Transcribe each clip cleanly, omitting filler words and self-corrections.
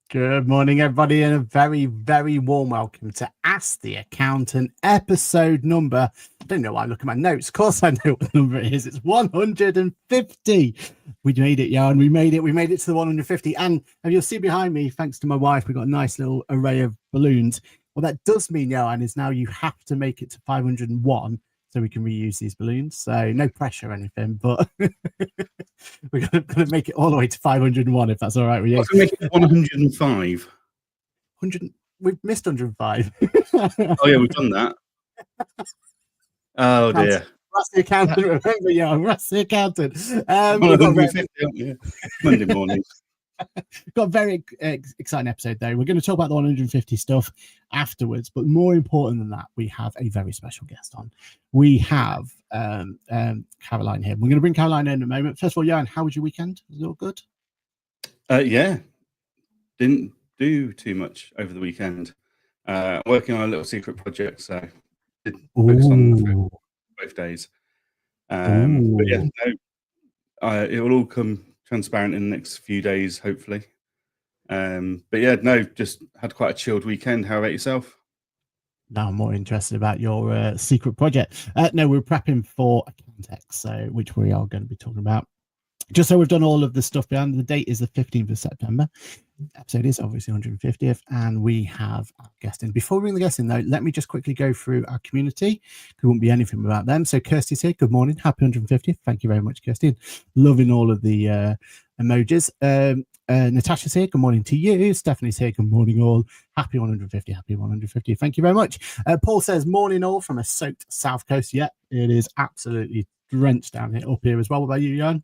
Good morning, everybody, and a very, very warm welcome to Ask the Accountant, episode number. I don't know why I look at my notes. Of course, I know what the number it is. It's 150. We made it, Johann. We made it. We made it to the 150. And you'll see behind me, thanks to my wife, we've got a nice little array of balloons. What that does mean, Johann, is now you have to make it to 501 so we can reuse these balloons. So no pressure or anything, but we're going to make it all the way to 501 if that's all right with you. I can make it 105. 100. We've missed 105. Oh yeah, we've done that. Oh dear. That's the accountant. Remember, yeah, that's the accountant. Monday morning. Got a very exciting episode though. We're going to talk about the 150 stuff afterwards, but more important than that, we have a very special guest on. We have Caroline here. We're going to bring Caroline in a moment. First of all, Johann, how was your weekend? Was it all good? Yeah, didn't do too much over the weekend. Working on a little secret project, so did focus on both days. But yeah, no, it will all come transparent in the next few days, hopefully. But yeah, no, just had quite a chilled weekend. How about yourself? Now I'm more interested about your secret project. No, we're prepping for Accountex, which we are going to be talking about. Just so we've done all of the stuff behind, the date is the 15th of September. Episode is obviously 150th, and we have our guest in. Before we bring the guest in, though, let me just quickly go through our community. There wouldn't be anything without them. So Kirsty's here. Good morning. Happy 150th. Thank you very much, Kirsty. Loving all of the emojis. Natasha's here. Good morning to you. Stephanie's here. Good morning, all. Happy 150. Happy 150. Thank you very much. Paul says, morning, all, from a soaked south coast. Yeah, it is absolutely drenched down here, up here as well. What about you, Johann?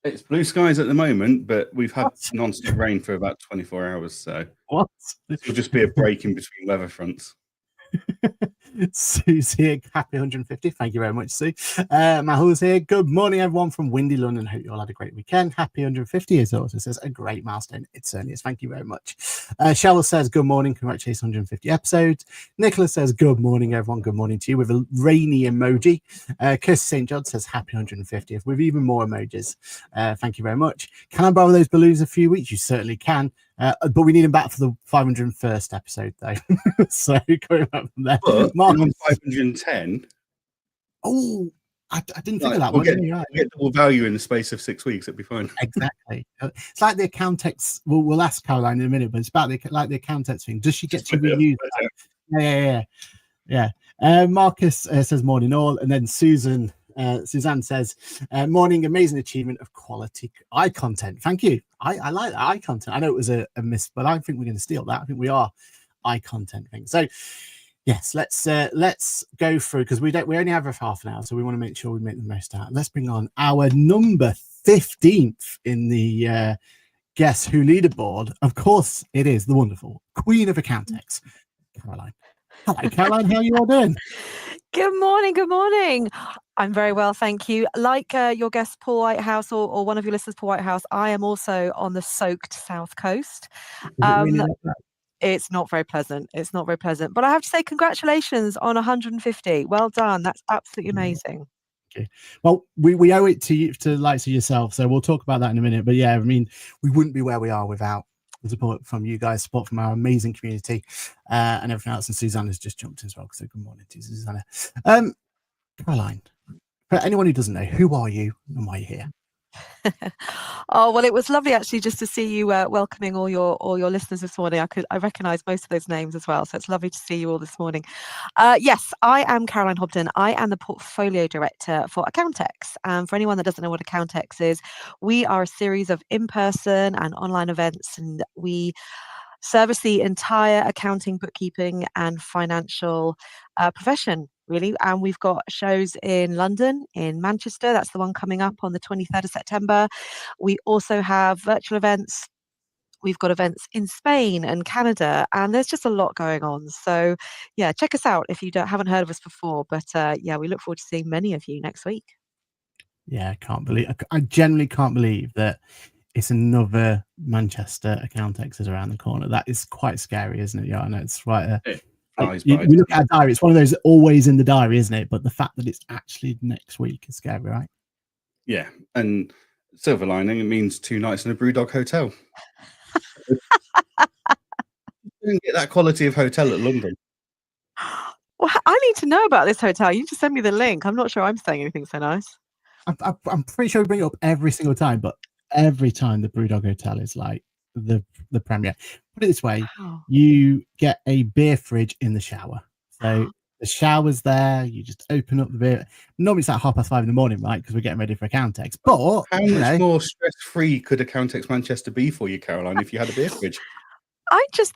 It's blue skies at the moment, but we've had non-stop rain for about 24 hours, so it'll just be a break in between weather fronts. Sue's here. Happy 150. Thank you very much, Sue. Mahul's here. Good morning, everyone from windy London. Hope you all had a great weekend. Happy 150 is also says a great milestone. It certainly is. Thank you very much. Cheryl says good morning. Congratulations, 150 episodes. Nicholas says good morning, everyone. Good morning to you with a rainy emoji. Kirsty St. John says happy 150th with even more emojis. Thank you very much. Can I borrow those balloons a few weeks? You certainly can. But we need them back for the 501st episode, though. So going back from there. But on 510. Oh, I didn't think of that. We'll get double value in the space of 6 weeks. It'll be fine. Exactly. It's like the Accountex. We'll ask Caroline in a minute, but it's about the Accountex thing. Does she get to reuse that? Yeah. Marcus says morning all, and then Suzanne says, morning, amazing achievement of quality eye content. Thank you. I like that eye content. I know it was a miss, but I think we're going to steal that. I think we are eye content thing. So yes, let's go through, because we only have half an hour, so we want to make sure we make the most out. Let's bring on our number 15th in the Guess Who leaderboard. Of course, it is the wonderful Queen of Accountex, Caroline. Hello, Caroline. How are you all doing? Good morning. Good morning. I'm very well, thank you. Like your guest, Paul Whitehouse, or one of your listeners, Paul Whitehouse, I am also on the soaked south coast. It's not very pleasant. It's not very pleasant. But I have to say, congratulations on 150. Well done. That's absolutely amazing. Okay. Well, we owe it to you, to likes of yourself. So we'll talk about that in a minute. But yeah, I mean, we wouldn't be where we are without the support from you guys, support from our amazing community, and everything else. And Susanna's just jumped in as well. So good morning to Susanna. Caroline, for anyone who doesn't know, who are you and why are you here? Oh, well, it was lovely actually just to see you welcoming all your listeners this morning. I recognize most of those names as well, so it's lovely to see you all this morning. Yes, I am Caroline Hobden. I am the portfolio director for Accountex. And for anyone that doesn't know what Accountex is, we are a series of in-person and online events, and we service the entire accounting, bookkeeping, and financial profession, really. And we've got shows in London, in Manchester. That's the one coming up on the 23rd of September. We also have virtual events. We've got events in Spain and Canada, and there's just a lot going on. So, yeah, check us out if you haven't heard of us before. But yeah, we look forward to seeing many of you next week. Yeah, I genuinely can't believe that it's another Manchester Accountex is around the corner. That is quite scary, isn't it? Yeah, I know it's right. We look at a diary. It's one of those always in the diary, isn't it? But the fact that it's actually next week is scary, right? Yeah, and silver lining, it means 2 nights in a Brewdog hotel. Don't get that quality of hotel at London. Well, I need to know about this hotel. You just send me the link. I'm not sure I'm saying anything so nice. I'm pretty sure we bring it up every single time, but every time the Brewdog Hotel is like the premier. Put it this way, Wow. you get a beer fridge in the shower. So the shower's there, you just open up the beer. Normally it's like 5:30 in the morning, right? Because we're getting ready for Accountex. But how much more stress-free could Accountex Manchester be for you, Caroline, if you had a beer fridge?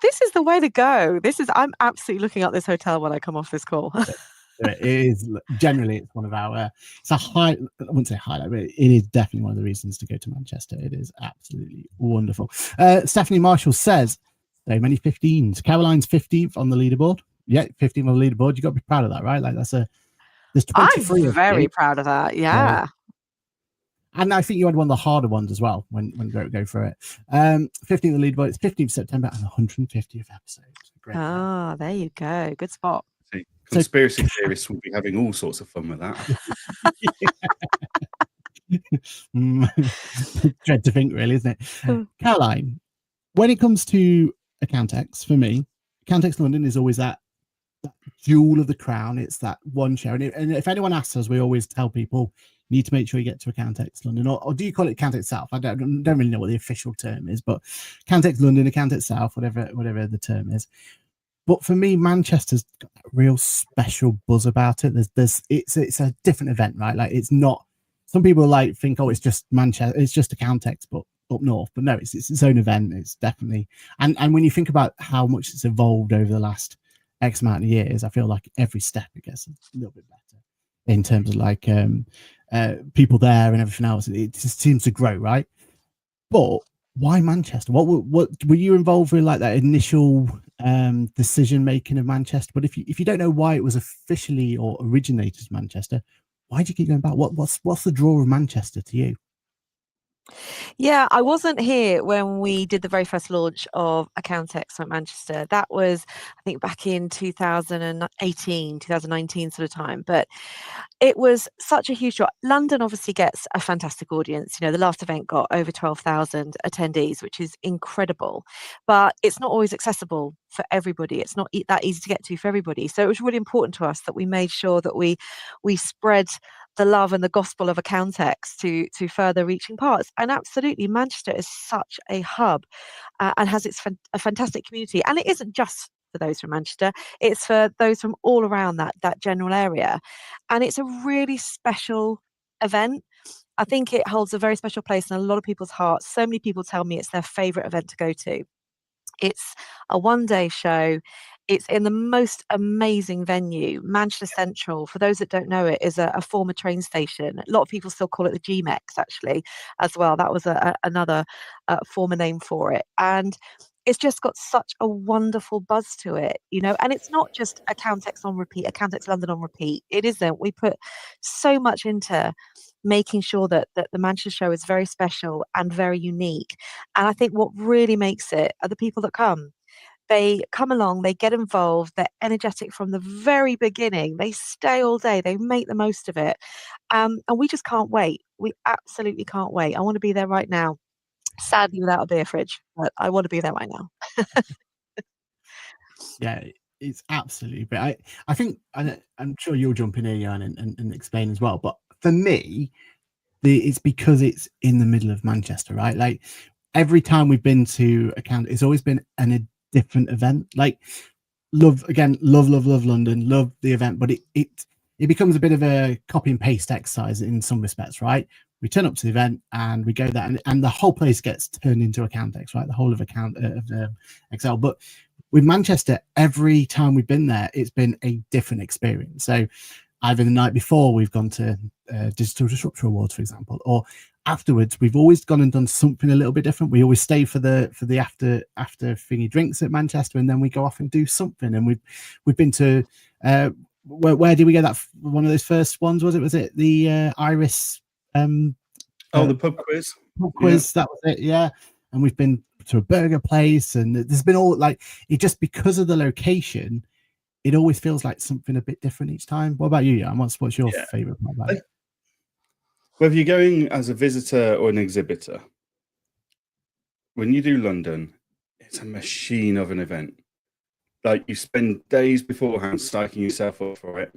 This is the way to go. I'm absolutely looking at this hotel when I come off this call. It is generally, it's one of our, it's a high, I wouldn't say highlight, but it is definitely one of the reasons to go to Manchester. It is absolutely wonderful. Stephanie Marshall says, so many 15s. Caroline's 15th on the leaderboard. Yeah, 15th on the leaderboard. You got to be proud of that, right? Like there's 23. I'm very proud of that. Yeah. And I think you had one of the harder ones as well when go for it. 15th on the leaderboard. It's 15th September and 150th episode. Great. There you go. Good spot. See, conspiracy theorists will be having all sorts of fun with that. Dread to think, really, isn't it? Caroline, when it comes to Accountex, for me, Accountex London is always that jewel of the crown. It's that one show. And if anyone asks us, we always tell people, you need to make sure you get to Accountex London. Or do you call it Accountex South? I don't really know what the official term is, but Accountex London, Accountex South, whatever the term is. But for me, Manchester's got a real special buzz about it. It's a different event, right? Like it's not. Some people like think, oh, it's just Manchester, it's just Accountex, but up north. But no, it's its own event. It's definitely and when you think about how much it's evolved over the last X amount of years, I feel like every step I guess is a little bit better in terms of like people there and everything else. It just seems to grow, right? But why Manchester? What were you involved with, like that initial decision making of Manchester? But if you don't know why it was officially or originated as Manchester, why do you keep going back? What's the draw of Manchester to you? Yeah, I wasn't here when we did the very first launch of Accountex at Manchester. That was, I think, back in 2018, 2019 sort of time. But it was such a huge draw. London obviously gets a fantastic audience. You know, the last event got over 12,000 attendees, which is incredible. But it's not always accessible for everybody. It's not that easy to get to for everybody. So it was really important to us that we made sure that we spread the love and the gospel of Accountex to further reaching parts. And absolutely, Manchester is such a hub and has a fantastic community. And it isn't just for those from Manchester, it's for those from all around that general area. And it's a really special event. I think it holds a very special place in a lot of people's hearts. So many people tell me it's their favourite event to go to. It's a one-day show. It's in the most amazing venue, Manchester Central. For those that don't know it, is a former train station. A lot of people still call it the GMEX, actually, as well. That was another former name for it. And it's just got such a wonderful buzz to it, you know. And it's not just Accountex on repeat, Accountex London on repeat. It isn't. We put so much into making sure that the Manchester show is very special and very unique. And I think what really makes it are the people that come. They come along, they get involved, they're energetic from the very beginning. They stay all day, they make the most of it. And we just can't wait. We absolutely can't wait. I want to be there right now. Sadly, without a beer fridge, but I want to be there right now. Yeah, it's absolutely. But I think, I'm sure you'll jump in here, Johann, and explain as well. But for me, it's because it's in the middle of Manchester, right? Like every time we've been to Account, it's always been a different event. Like love London, love the event, but it becomes a bit of a copy and paste exercise in some respects, right? We turn up to the event and we go there, and the whole place gets turned into Accountex, right? The whole of Excel. But with Manchester, every time we've been there, it's been a different experience. So either the night before we've gone to Digital Disruptor Awards, for example, or afterwards we've always gone and done something a little bit different. We always stay for the after thingy drinks at Manchester, and then we go off and do something. And we've been to where did we get that? One of those first ones, was it the Iris? The pub quiz. Yeah. That was it. Yeah, and we've been to a burger place, and there's been all like it just because of the location. It always feels like something a bit different each time. What about you, Johann? What's your favourite part about it? Whether you're going as a visitor or an exhibitor, when you do London, it's a machine of an event. Like, you spend days beforehand psyching yourself up for it.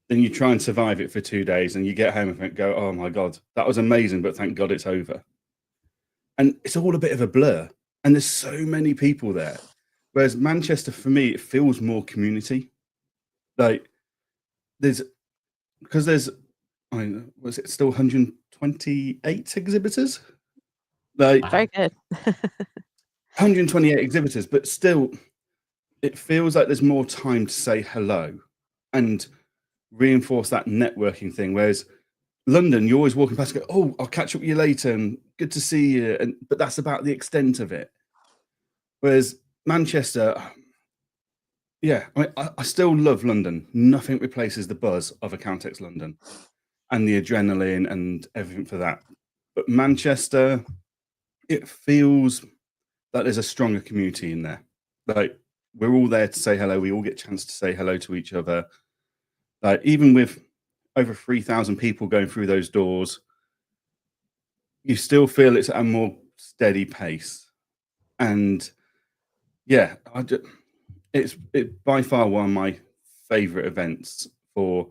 Then you try and survive it for 2 days, and you get home and go, oh my God, that was amazing, but thank God it's over. And it's all a bit of a blur. And there's so many people there. Whereas Manchester, for me, it feels more community. Like, was it still 128 exhibitors? Like, Very good. 128 exhibitors, but still, it feels like there's more time to say hello and reinforce that networking thing. Whereas London, you're always walking past and go, oh, I'll catch up with you later and good to see you. But that's about the extent of it. Whereas Manchester, yeah, I still love London. Nothing replaces the buzz of Accountex London and the adrenaline and everything for that. But Manchester, it feels like there's a stronger community in there. Like, we're all there to say hello. We all get a chance to say hello to each other. Like, even with over 3,000 people going through those doors, you still feel it's at a more steady pace. And yeah, it's by far one of my favorite events for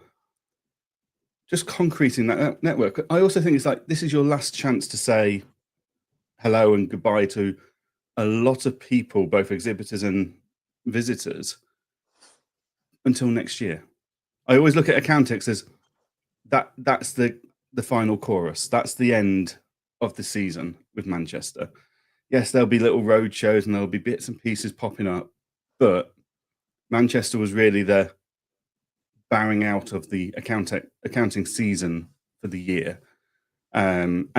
just concreting that network. I also think it's like, this is your last chance to say hello and goodbye to a lot of people, both exhibitors and visitors, until next year. I always look at Accountex as that's the final chorus. That's the end of the season with Manchester. Yes, there'll be little road shows and there'll be bits and pieces popping up, but Manchester was really the bowing out of the accounting season for the year. And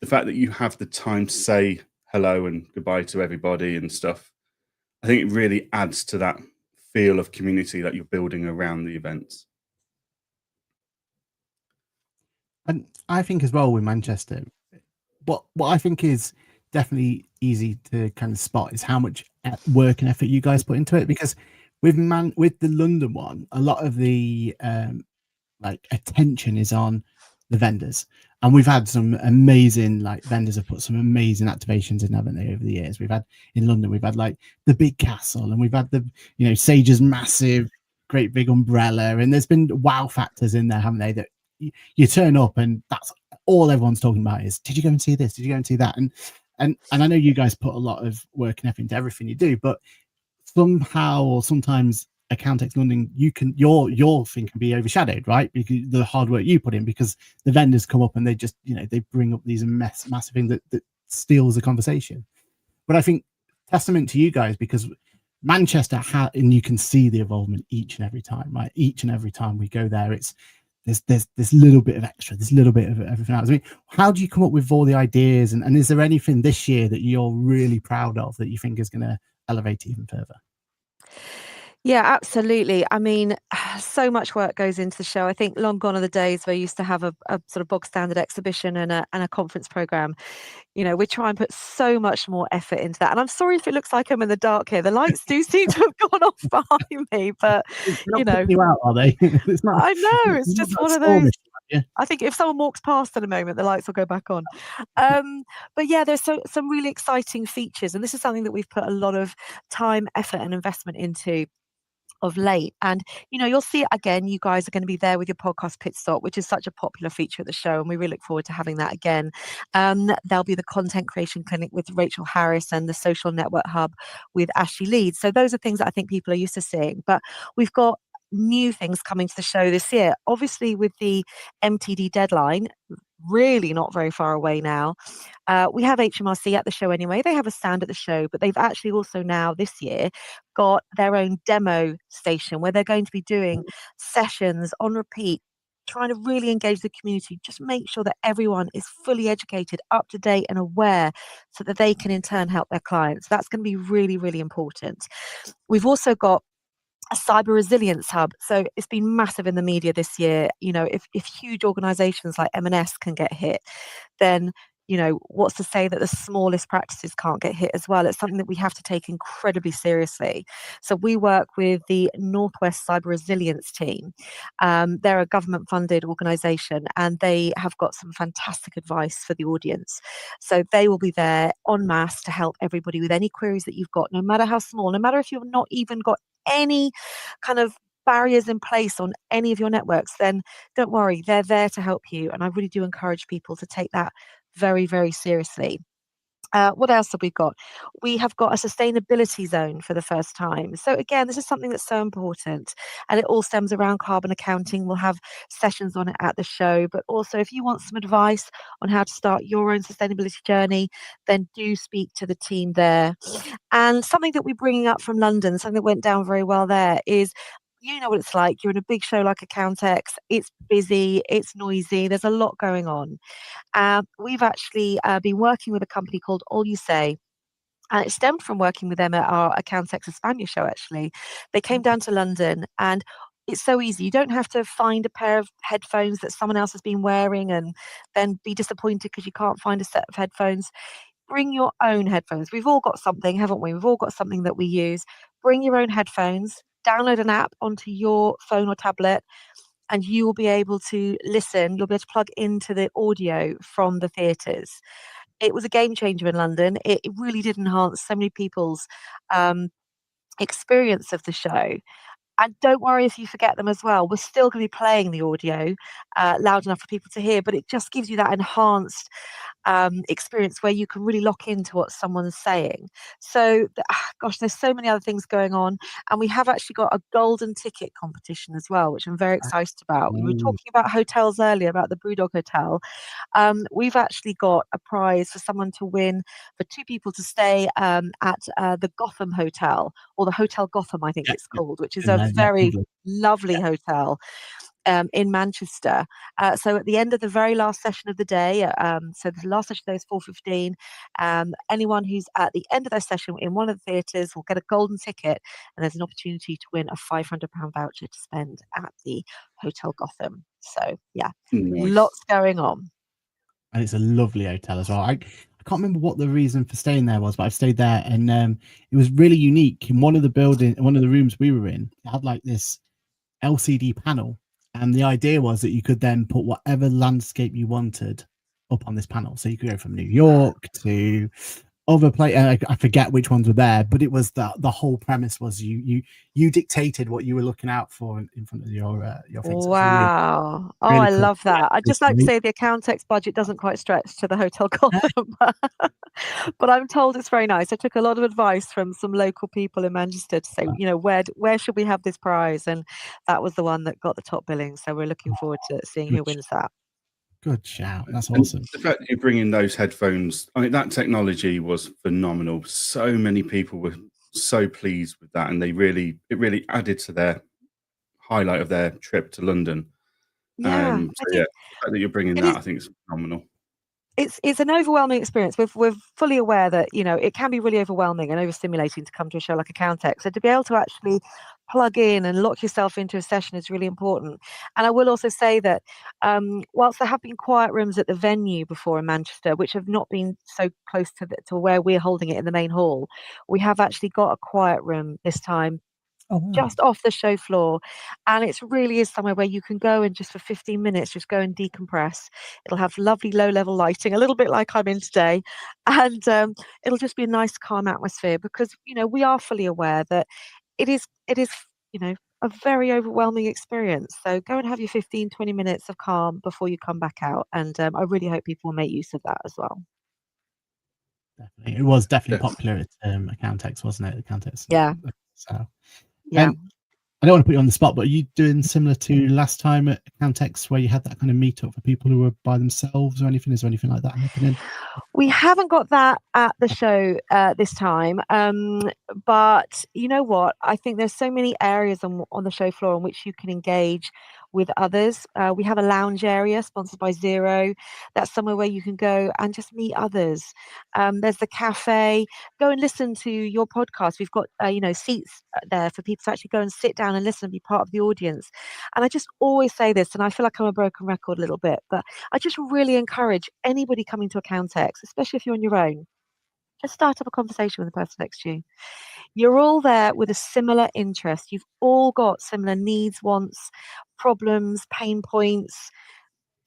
the fact that you have the time to say hello and goodbye to everybody and stuff, I think it really adds to that feel of community that you're building around the events. And I think as well with Manchester, what I think is definitely easy to kind of spot is how much work and effort you guys put into it. Because with the London one, a lot of the like attention is on the vendors, and we've had some amazing, like, vendors have put some amazing activations in, haven't they, over the years. We've had in London, we've had like the big castle, and we've had the, you know, Sage's massive great big umbrella, and there's been wow factors in there, haven't they, that you turn up and that's all everyone's talking about is, did you go and see this, did you go and see that? And I know you guys put a lot of work and effort into everything you do, but somehow or sometimes Accountex London, your thing can be overshadowed, right? Because the hard work you put in, because the vendors come up and they just, you know, they bring up these massive things that steals the conversation. But I think testament to you guys, because Manchester and you can see the involvement each and every time, right? Each and every time we go there, it's there's this little bit of extra, this little bit of everything else. I mean, how do you come up with all the ideas, and is there anything this year that you're really proud of that you think is going to elevate even further? Yeah, absolutely. I mean, so much work goes into the show. I think long gone are the days where you used to have a sort of bog standard exhibition and a conference program. You know, we try and put so much more effort into that. And I'm sorry if it looks like I'm in the dark here. The lights do seem to have gone off behind me, but They're not you know, putting you out, are they? It's not. I know it's It's not just that one of those. stormish, yeah. I think if someone walks past in a moment, the lights will go back on. But yeah, there's some really exciting features, and this is something that we've put a lot of time, effort, and investment into of late. And you know, you'll see it again. You guys are going to be there with your podcast pit stop, which is such a popular feature at the show, and we really look forward to having that again. There'll be the content creation clinic with Rachel Harris and the social network hub with Ashley Leeds. So those are things that I think people are used to seeing. But we've got new things coming to the show this year. Obviously, with the MTD deadline really not very far away now. We have HMRC at the show anyway. They have a stand at the show, but they've actually also now this year got their own demo station where they're going to be doing sessions on repeat, trying to really engage the community, just make sure that everyone is fully educated, up to date and aware so that they can in turn help their clients. That's going to be really, really important. We've also got a cyber resilience hub. So it's been massive in the media this year. You know, if huge organizations like M&S can get hit, then what's to say that the smallest practices can't get hit as well? It's something that we have to take incredibly seriously. So we work with the Northwest Cyber Resilience Team. They're a government-funded organisation, and they have got some fantastic advice for the audience. So they will be there en masse to help everybody with any queries that you've got, no matter how small, no matter if you've not even got any kind of barriers in place on any of your networks, then don't worry, they're there to help you. And I really do encourage people to take that very, very seriously. What else have we got? We have got a sustainability zone for the first time. So again, this is something that's so important, and it all stems around carbon accounting. We'll have sessions on it at the show, but also if you want some advice on how to start your own sustainability journey, then do speak to the team there. And something that we're bringing up from London, something that went down very well there, is you know what it's like. You're in a big show like Accountex. It's busy, it's noisy, there's a lot going on. We've actually been working with a company called All You Say. And it stemmed from working with them at our Accountex España show, actually. They came down to London, and it's so easy. You don't have to find a pair of headphones that someone else has been wearing and then be disappointed because you can't find a set of headphones. Bring your own headphones. We've all got something, haven't we? We've all got something that we use. Bring your own headphones, download an app onto your phone or tablet, and you will be able to listen. You'll be able to plug into the audio from the theatres. It was a game changer in London. It really did enhance so many people's um, experience of the show. And don't worry if you forget them as well. We're still going to be playing the audio loud enough for people to hear, but it just gives you that enhanced experience where you can really lock into what someone's saying. So, gosh, there's so many other things going on. And we have actually got a golden ticket competition as well, which I'm very excited about. We were Ooh. talking about hotels earlier, about the Brewdog Hotel. We've actually got a prize for someone to win, for two people to stay at the Gotham Hotel, or the Hotel Gotham, I think Yeah, it's called, which is yeah, a yeah, very lovely. lovely hotel in Manchester. So at the end of the very last session of the day, so the last session today is 4:15. Anyone who's at the end of their session in one of the theatres will get a golden ticket, and there's an opportunity to win a £500 voucher to spend at the Hotel Gotham. So yeah, Nice. lots going on. And it's a lovely hotel as well. I can't remember what the reason for staying there was, but I've stayed there, and it was really unique. In one of the rooms we were in, it had like this LCD panel, and the idea was that you could then put whatever landscape you wanted up on this panel. So you could go from New York to other place. I forget which ones were there, but it was the whole premise was you dictated what you were looking out for in front of your thing. So it's really, Wow. Oh, really I cool. love that. I'd just like to say the Accountex budget doesn't quite stretch to the Hotel Gotham, but I'm told it's very nice. I took a lot of advice from some local people in Manchester to say, where should we have this prize? And that was the one that got the top billing. So we're looking forward to seeing who wins that. Good shout. That's And awesome. the fact that you bring in those headphones, I mean, that technology was phenomenal. So many people were so pleased with that, and it really added to their highlight of their trip to London. Yeah, So yeah, the fact that you're bringing it that, is. I think, is phenomenal. It's an overwhelming experience. We're fully aware that it can be really overwhelming and overstimulating to come to a show like Accountex. So to be able to actually plug in and lock yourself into a session is really important. And I will also say that whilst there have been quiet rooms at the venue before in Manchester, which have not been so close to where we're holding it in the main hall, we have actually got a quiet room this time Oh, wow. just off the show floor, and it really is somewhere where you can go and just for 15 minutes just go and decompress. It'll have lovely low level lighting, a little bit like I'm in today, and it'll just be a nice calm atmosphere, because we are fully aware that it is a very overwhelming experience. So go and have your 15-20 minutes of calm before you come back out, and I really hope people will make use of that as well. Definitely. It was definitely Yeah. popular at Accountex, wasn't it? Accountex. Yeah. So Yeah. I don't want to put you on the spot, but are you doing similar to last time at Accountex, where you had that kind of meetup for people who were by themselves or anything? Is there anything like that happening? We haven't got that at the show this time, but you know what? I think there's so many areas on the show floor in which you can engage with others. We have a lounge area sponsored by Zero. That's somewhere where you can go and just meet others. There's the cafe. Go and listen to your podcast. We've got seats there for people to actually go and sit down and listen and be part of the audience. And I just always say this, and I feel like I'm a broken record a little bit, but I just really encourage anybody coming to Accountex, especially if you're on your own, just start up a conversation with the person next to you. You're all there with a similar interest. You've all got similar needs, wants, problems, pain points.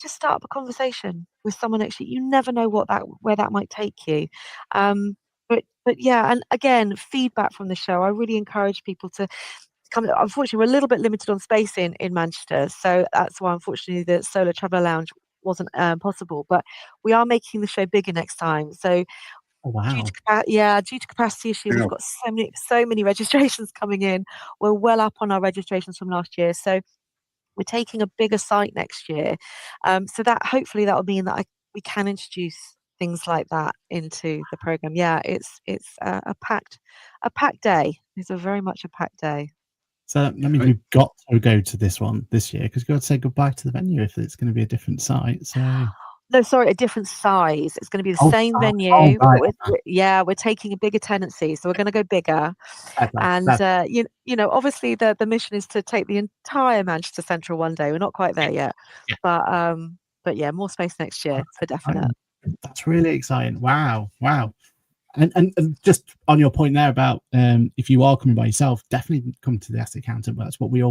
Just start up a conversation with someone next to you. You never know where that might take you. But yeah, and again, feedback from the show. I really encourage people to come. Unfortunately, we're a little bit limited on space in Manchester, so that's why unfortunately the Solar Traveller Lounge wasn't possible. But we are making the show bigger next time. So due to capacity issue, we've got so many registrations coming in. We're well up on our registrations from last year, so we're taking a bigger site next year. So that hopefully that will mean that we can introduce things like that into the program. Yeah, it's a packed day. It's a very much a packed day. So that means we've got to go to this one this year because we've got to say goodbye to the venue if it's going to be a different site. So. No, sorry, a different size. It's going to be the same venue, but we're taking a bigger tenancy, so we're going to go bigger. And obviously the mission is to take the entire Manchester Central one day. We're not quite there yet, but yeah, more space next year for definite. That's really exciting. Wow. And just on your point there about if you are coming by yourself, definitely come to the Ask the Accountant. But that's what we've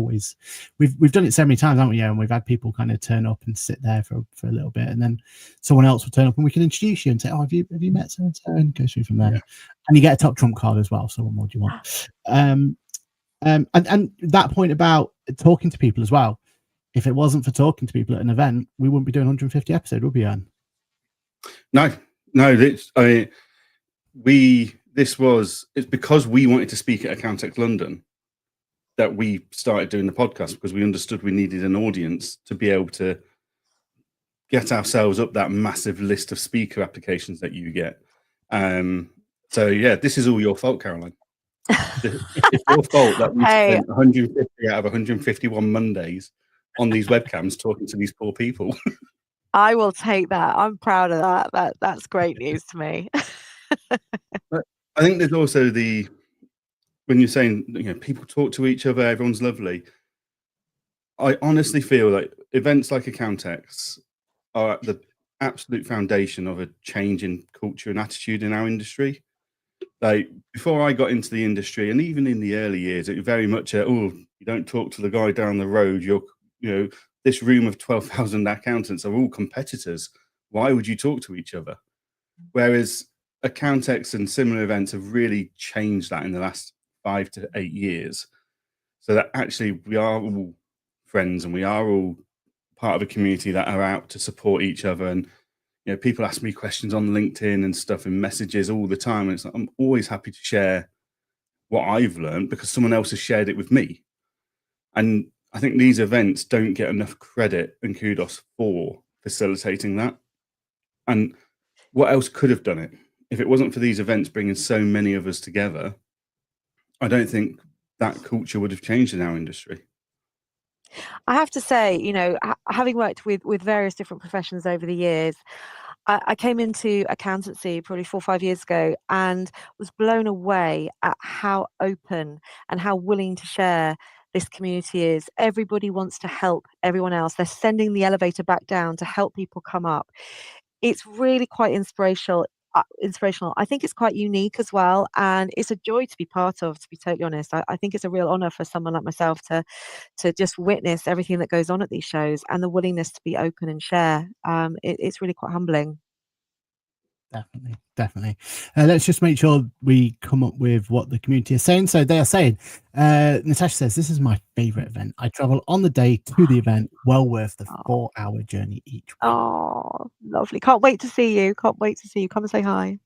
done it so many times, haven't we? Yeah, and we've had people kind of turn up and sit there for a little bit, and then someone else will turn up and we can introduce you and say, "Oh, have you met so and so?" and go through from there. Yeah. And you get a top trump card as well. So what more do you want? And that point about talking to people as well. If it wasn't for talking to people at an event, we wouldn't be doing 150 episodes, would we, Johann? No. It's because we wanted to speak at Accountex London that we started doing the podcast, because we understood we needed an audience to be able to get ourselves up that massive list of speaker applications that you get. So yeah, this is all your fault, Caroline. It's your fault that we spent 150 out of 151 Mondays on these webcams talking to these poor people. I will take that. I'm proud of that. That's great news to me. But I think there's also when you're saying, people talk to each other, everyone's lovely. I honestly feel like events like Accountex are at the absolute foundation of a change in culture and attitude in our industry. Like before I got into the industry, and even in the early years, it was very much you don't talk to the guy down the road. This room of 12,000 accountants are all competitors. Why would you talk to each other? Whereas Accountex and similar events have really changed that in the last 5 to 8 years, so that actually we are all friends and we are all part of a community that are out to support each other. And people ask me questions on LinkedIn and stuff in messages all the time, and it's like, I'm always happy to share what I've learned because someone else has shared it with me. And I think these events don't get enough credit and kudos for facilitating that. And what else could have done it? If it wasn't for these events bringing so many of us together, I don't think that culture would have changed in our industry. I have to say, having worked with various different professions over the years, I came into accountancy probably 4 or 5 years ago and was blown away at how open and how willing to share this community is. Everybody wants to help everyone else. They're sending the elevator back down to help people come up. It's really quite inspirational. I think it's quite unique as well, and it's a joy to be part of, to be totally honest. I think it's a real honor for someone like myself to just witness everything that goes on at these shows and the willingness to be open and share. It's really quite humbling. Definitely. Let's just make sure we come up with what the community is saying. So they are saying, Natasha says, this is my favorite event. I travel on the day to the event, well worth the 4-hour journey each week. Oh, lovely. Can't wait to see you. Come and say hi.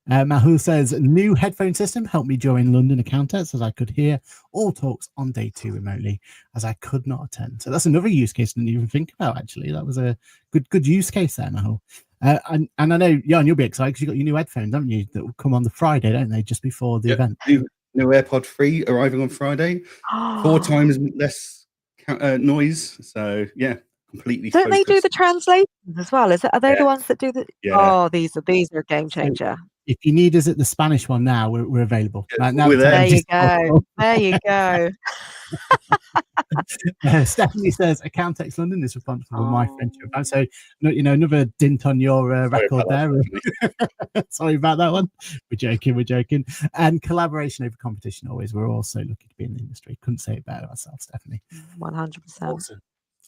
Mahul says, new headphone system helped me join London Accountex as I could hear all talks on day 2 remotely as I could not attend. So that's another use case I didn't even think about, actually. That was a good use case there, Mahul. And I know, Johann, you'll be excited because you've got your new headphones, haven't you, that will come on the Friday, don't they, just before the event? New AirPod 3 arriving on Friday. 4 times less noise. So yeah, completely. Don't they do the translations as well? Are they the ones that do the? Yeah. Oh, these are a game changer. If you need us at the Spanish one now, we're available. Now We're that There you technology's go. There you go. Stephanie says Accountex London is responsible for my friendship. Oh. So, another dint on your record there. Sorry about that one. We're joking. And collaboration over competition always. We're all so lucky to be in the industry. Couldn't say it better ourselves, Stephanie. 100%.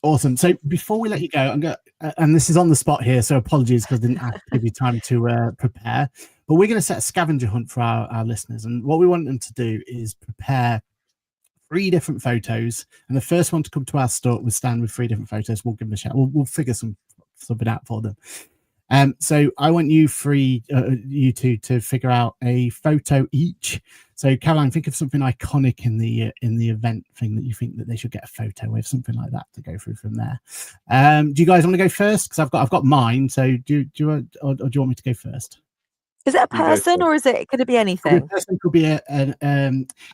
Awesome. So before we let you go, I'm going and this is on the spot here, so apologies because I didn't give you time to prepare. But we're going to set a scavenger hunt for our listeners, and what we want them to do is prepare 3 different photos, and the first one to come to our store will stand with 3 different photos. We'll give them a shout. We'll figure something out for them. So I want you two to figure out a photo each. So Caroline, think of something iconic in the event thing that you think that they should get a photo with, something like that to go through from there. Do you guys want to go first? Because I've got mine. So do you want me to go first? Is it a person or could it be anything? Could be the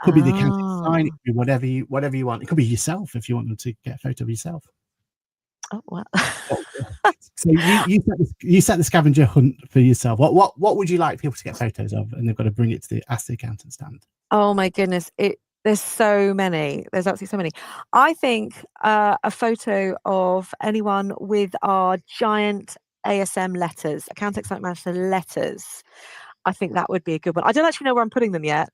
accounting sign. It could be whatever you want. It could be yourself if you want them to get a photo of yourself. Oh well. So you set the scavenger hunt for yourself. What would you like people to get photos of? And they've got to bring it to ask the accountant stand. Oh my goodness! There's so many. There's absolutely so many. I think a photo of anyone with our giant ASM letters, Accountex Site Manager letters. I think that would be a good one. I don't actually know where I'm putting them yet.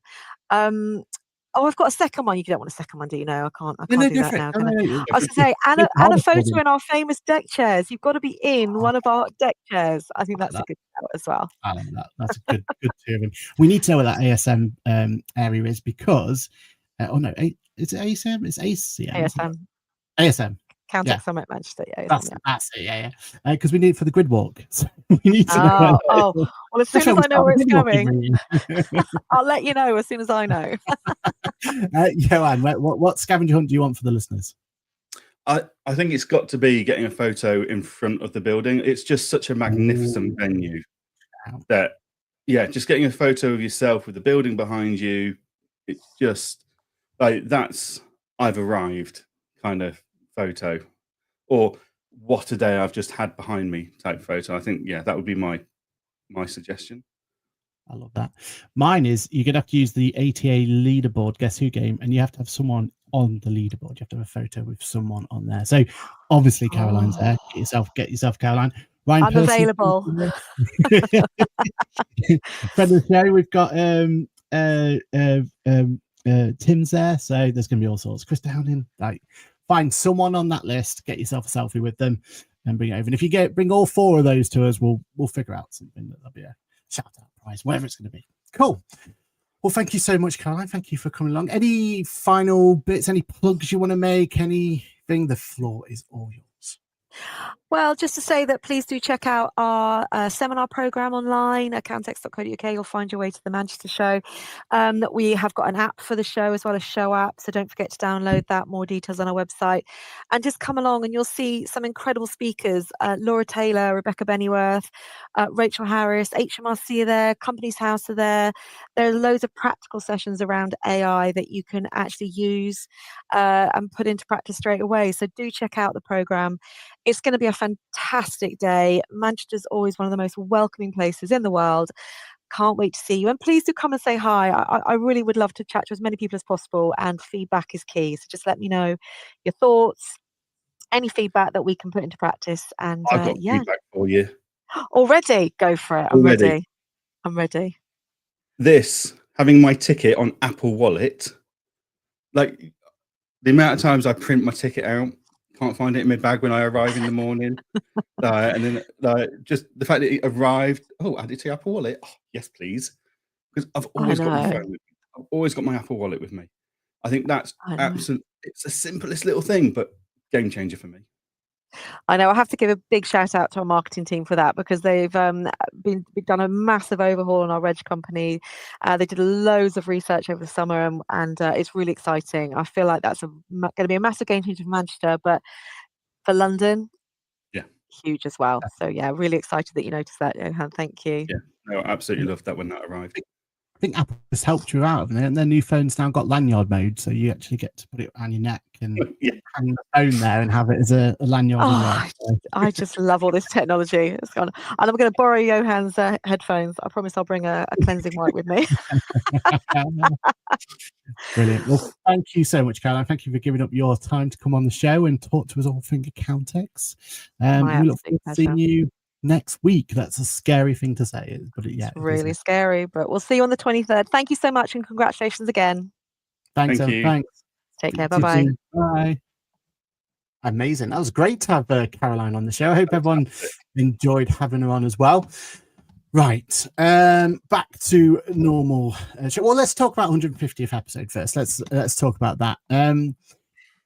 I've got a second one. You don't want a second one, do you? No, I can't do that now. I was going to say, and a photo in our famous deck chairs. You've got to be in one of our deck chairs. I think that's a good shout as well. I like that. That's a good two of them. We need to know where that ASM area is because, is it ASM? It's ACM. ASM. Accountex Summit Manchester. Yeah, that's it. Yeah. Because we need it for the grid walk. So we need to know. Well, as soon as I know where it's coming, I'll let you know as soon as I know. Johann, what scavenger hunt do you want for the listeners? I think it's got to be getting a photo in front of the building. It's just such a magnificent venue that, just getting a photo of yourself with the building behind you. It's just like that's I've arrived kind of photo, or what a day I've just had behind me type photo. I think that would be my suggestion. I love that. Mine is you're gonna have to use the ATA leaderboard Guess Who game, and you have to have someone on the leaderboard. You have to have a photo with someone on there. So obviously Caroline's there. Get yourself Caroline. Ryan, I'm available. Friend of the show, we've got Tim's there, so there's gonna be all sorts. Chris Downing, find someone on that list, get yourself a selfie with them, and bring it over. And if you bring all 4 of those to us, we'll figure out something that'll be a shout out prize, whatever it's going to be. Cool. Well, thank you so much, Caroline. Thank you for coming along. Any final bits? Any plugs you want to make? Anything? The floor is all yours. Well, just to say that please do check out our seminar program online, accountex.co.uk. You'll find your way to the Manchester show. We have got an app for the show as well as show app, so don't forget to download that. More details on our website. And just come along and you'll see some incredible speakers. Laura Taylor, Rebecca Bennyworth, Rachel Harris, HMRC are there, Companies House are there. There are loads of practical sessions around AI that you can actually use and put into practice straight away. So do check out the program. It's going to be a fantastic day. Manchester's always one of the most welcoming places in the world. Can't wait to see you. And please do come and say hi. I really would love to chat to as many people as possible, and feedback is key. So just let me know your thoughts, any feedback that we can put into practice. And I've got feedback for you. Already? Go for it. I'm ready. This, having my ticket on Apple Wallet, like the amount of times I print my ticket out, can't find it in my bag when I arrive in the morning. And then just the fact that it arrived, add it to Apple Wallet. Oh, yes, please. Because I've always got my phone with me. I've always got my Apple Wallet with me. I think that's absolutely, it's the simplest little thing, but game changer for me. I know. I have to give a big shout out to our marketing team for that, because they've done a massive overhaul on our reg company. They did loads of research over the summer, and it's really exciting. I feel like that's going to be a massive game changer for Manchester, but for London, huge as well. So really excited that you noticed that, Johann. Thank you. Yeah, no, I absolutely loved that when that arrived. I think Apple has helped you out, and their new phones now got lanyard mode, so you actually get to put it around your neck can hang the phone there and have it as a lanyard in there. So. I just love all this technology. It's gone, and I'm going to borrow Johann's headphones. I promise I'll bring a cleansing wipe with me. Brilliant. Well, thank you so much, Caroline. Thank you for giving up your time to come on the show and talk to us all things Accountex. We look forward to seeing you next week. That's a scary thing to say, but it's really scary. But we'll see you on the 23rd. Thank you so much, and congratulations again. Thanks. Thank you. Thanks. Take care. Bye-bye. Bye. Amazing. That was great to have Caroline on the show. I hope everyone enjoyed having her on as well. Right, back to normal. Well, let's talk about 150th episode first. Let's talk about that.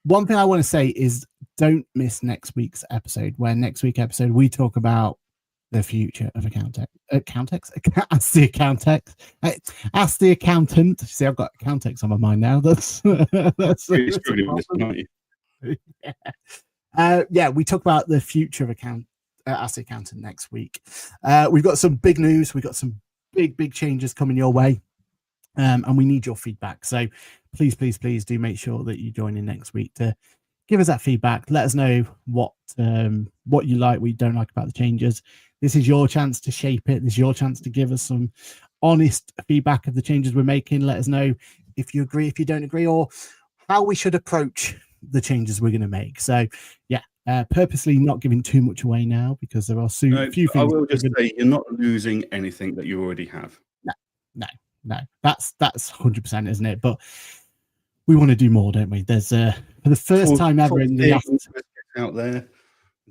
One thing I want to say is don't miss next week's episode. Where next week's episode we talk about the future of Ask the accountant. See, I've got Accountex on my mind now. That's really struggling with this, aren't you? Yeah, we talk about the future of Ask the Accountant next week. We've got some big news. We've got some big changes coming your way, and we need your feedback. So please do make sure that you join in next week to give us that feedback. Let us know what you like, what you don't like about the changes. This is your chance to shape it. This is your chance to give us some honest feedback of the changes we're making. Let us know if you agree, if you don't agree, or how we should approach the changes we're going to make. So yeah, purposely not giving too much away now because there are few things. I will just say you're not losing anything that you already have. No, that's 100%, isn't it? But we want to do more, don't we? There's for the first time ever in the out there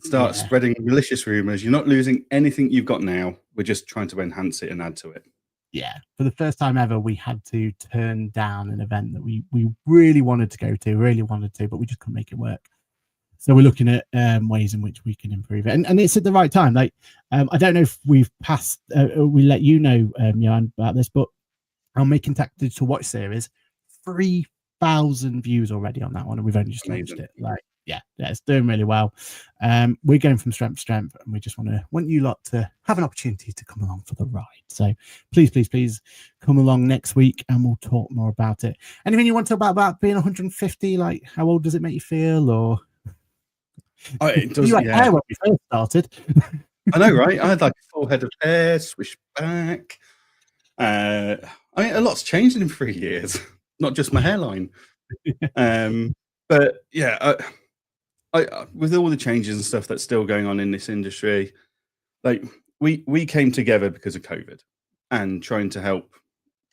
start spreading malicious rumors. You're not losing anything you've got now. We're just trying to enhance it and add to it. Yeah, for the first time ever, we had to turn down an event that we really wanted to go to, but we just couldn't make it work. So we're looking at ways in which we can improve it, and it's at the right time. Like I don't know if we've passed, we let you know, Johann, about this, but our Making Tax Digital Watch series, 3,000 views already on that one, and we've only just launched it. Like, yeah, it's doing really well. We're going from strength to strength, and we just want you lot to have an opportunity to come along for the ride. So please come along next week, and we'll talk more about it. Anything you want to talk about being 150? Like, how old does it make you feel, or? It does, you had hair when we first started. I know, right? I had like a full head of hair, swished back. I mean, a lot's changed in 3 years, not just my hairline. But yeah, I with all the changes and stuff that's still going on in this industry, like we came together because of COVID and trying to help,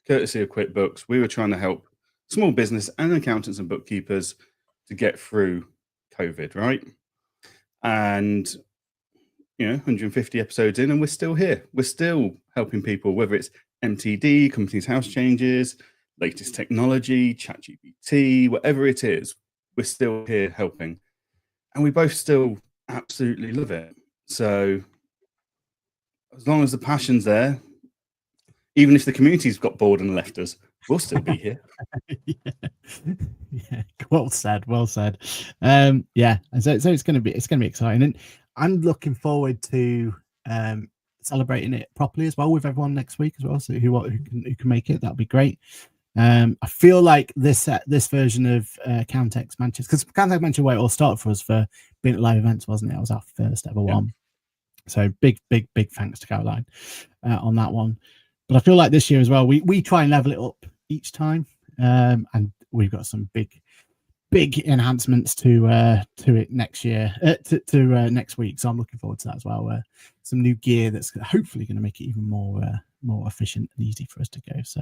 courtesy of QuickBooks, we were trying to help small business and accountants and bookkeepers to get through COVID, right? And 150 episodes in, and we're still here. We're still helping people, whether it's MTD, company's house changes, latest technology, ChatGPT, whatever it is, we're still here helping. And we both still absolutely love it. So as long as the passion's there, even if the community's got bored and left us, we'll still be here. Yeah, well said. Yeah, and so it's going to be exciting, and I'm looking forward to celebrating it properly as well with everyone next week as well. So who can make it, that'll be great. I feel like this version of Accountex Manchester, because Accountex Manchester way it all started for us for being at live events, wasn't it? It was our first ever one. So big thanks to Caroline on that one. But I feel like this year as well, we try and level it up each time, and we've got some big enhancements to it next year, to next week. So I'm looking forward to that as well. Some new gear that's hopefully going to make it even more efficient and easy for us to go. So,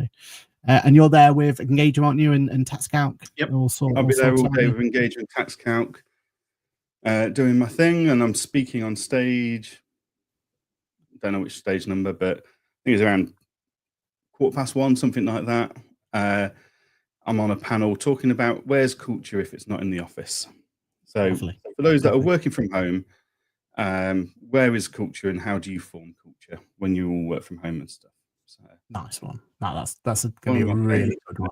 and you're there with Engagement, aren't you? And TaxCalc. Yep. I'll be there all day with Engagement, TaxCalc, doing my thing, and I'm speaking on stage. Don't know which stage number, but I think it's around 1:15, something like that. I'm on a panel talking about where's culture if it's not in the office. So for those that are working from home, where is culture and how do you form culture when you all work from home and stuff? So nice one. No, that's going to be a really good one.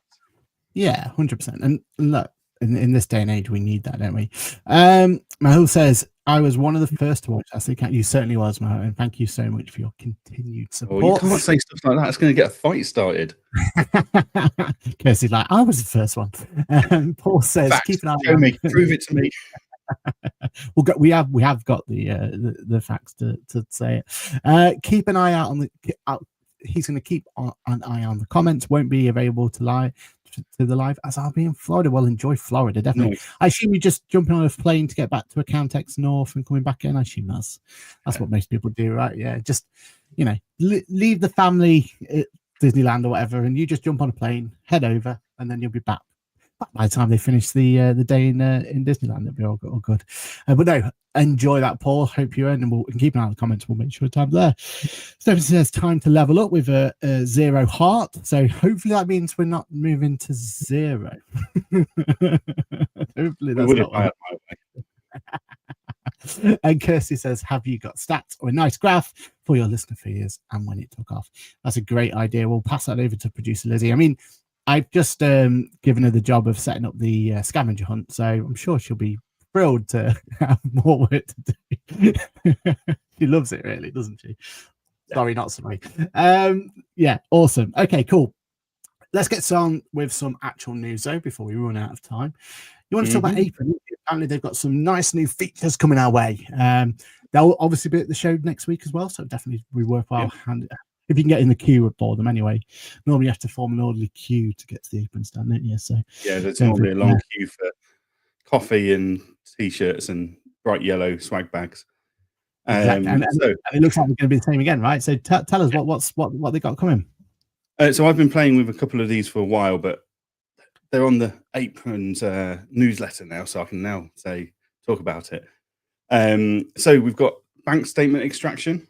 Yeah, 100%. And look, in this day and age, we need that, don't we? Mahul says, I was one of the first to watch Ashley Cat. You certainly was, Mo, and thank you so much for your continued support. Oh, you can't say stuff like that. It's going to get a fight started. Kirsty's like, I was the first one. Paul says, Fact, keep an eye show on me, prove it to me. we have got the facts to say it. Keep an eye out on he's going to keep an eye on the comments. Won't be available to the live as I'll be in Florida. Well, enjoy Florida, definitely. Nice. I assume you're just jumping on a plane to get back to Accountex North and coming back in. I assume that's what most people do, right? Yeah, just leave the family at Disneyland or whatever, and you just jump on a plane, head over, and then you'll be back. By the time they finish the day in Disneyland, it'll be all good. But no, enjoy that, Paul. Hope you're in, and we'll keep an eye on the comments. We'll make sure time there. Stephanie says time to level up with a 0 heart. So hopefully that means we're not moving to 0. Hopefully that's not what. And Kirsty says, have you got stats or a nice graph for your listener fears and when it took off? That's a great idea. We'll pass that over to producer Lizzie. I mean, I've just given her the job of setting up the scavenger hunt, so I'm sure she'll be thrilled to have more work to do. She loves it, really, doesn't she? Yeah. Sorry, not sorry. Yeah, awesome. Okay, cool. Let's get on with some actual news, though, before we run out of time. You want to talk about Apron? Apparently, they've got some nice new features coming our way. They'll obviously be at the show next week as well, so definitely be worthwhile. Yeah. If you can get in the queue for them anyway. Normally you have to form an orderly queue to get to the apron stand, don't you? So yeah, there's normally a long queue for coffee and t-shirts and bright yellow swag bags. Exactly. And it looks like we're going to be the same again, right? So tell us what they got coming. So I've been playing with a couple of these for a while, but they're on the Aprons newsletter now, so I can now talk about it. So we've got bank statement extraction.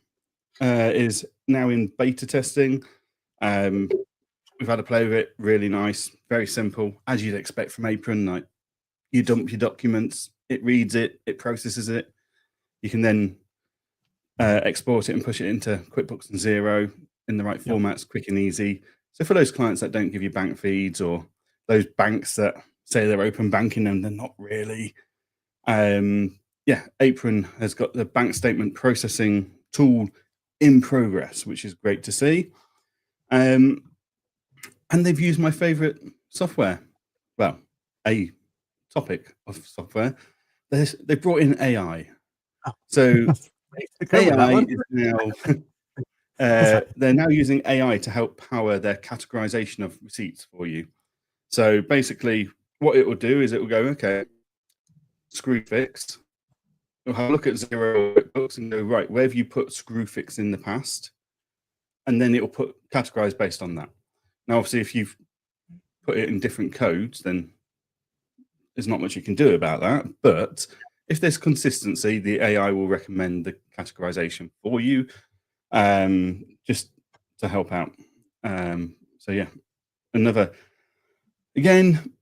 Is now in beta testing. We've had a play with it, really nice, very simple, as you'd expect from Apron. Like, you dump your documents, it reads it, it processes it. You can then export it and push it into QuickBooks and Xero in the right formats, quick and easy. So for those clients that don't give you bank feeds, or those banks that say they're open banking and they're not really, Apron has got the bank statement processing tool in progress, which is great to see. And they've used my favorite software. Well, a topic of software. They brought in AI. So AI is now they're now using AI to help power their categorization of receipts for you. So basically what it will do is it will go, okay, Screwfix. We'll have a look at Xero books and go, right, where have you put Screwfix in the past? And then it will categorize based on that. Now, obviously, if you've put it in different codes, then there's not much you can do about that. But if there's consistency, the AI will recommend the categorization for you, just to help out. So yeah, again,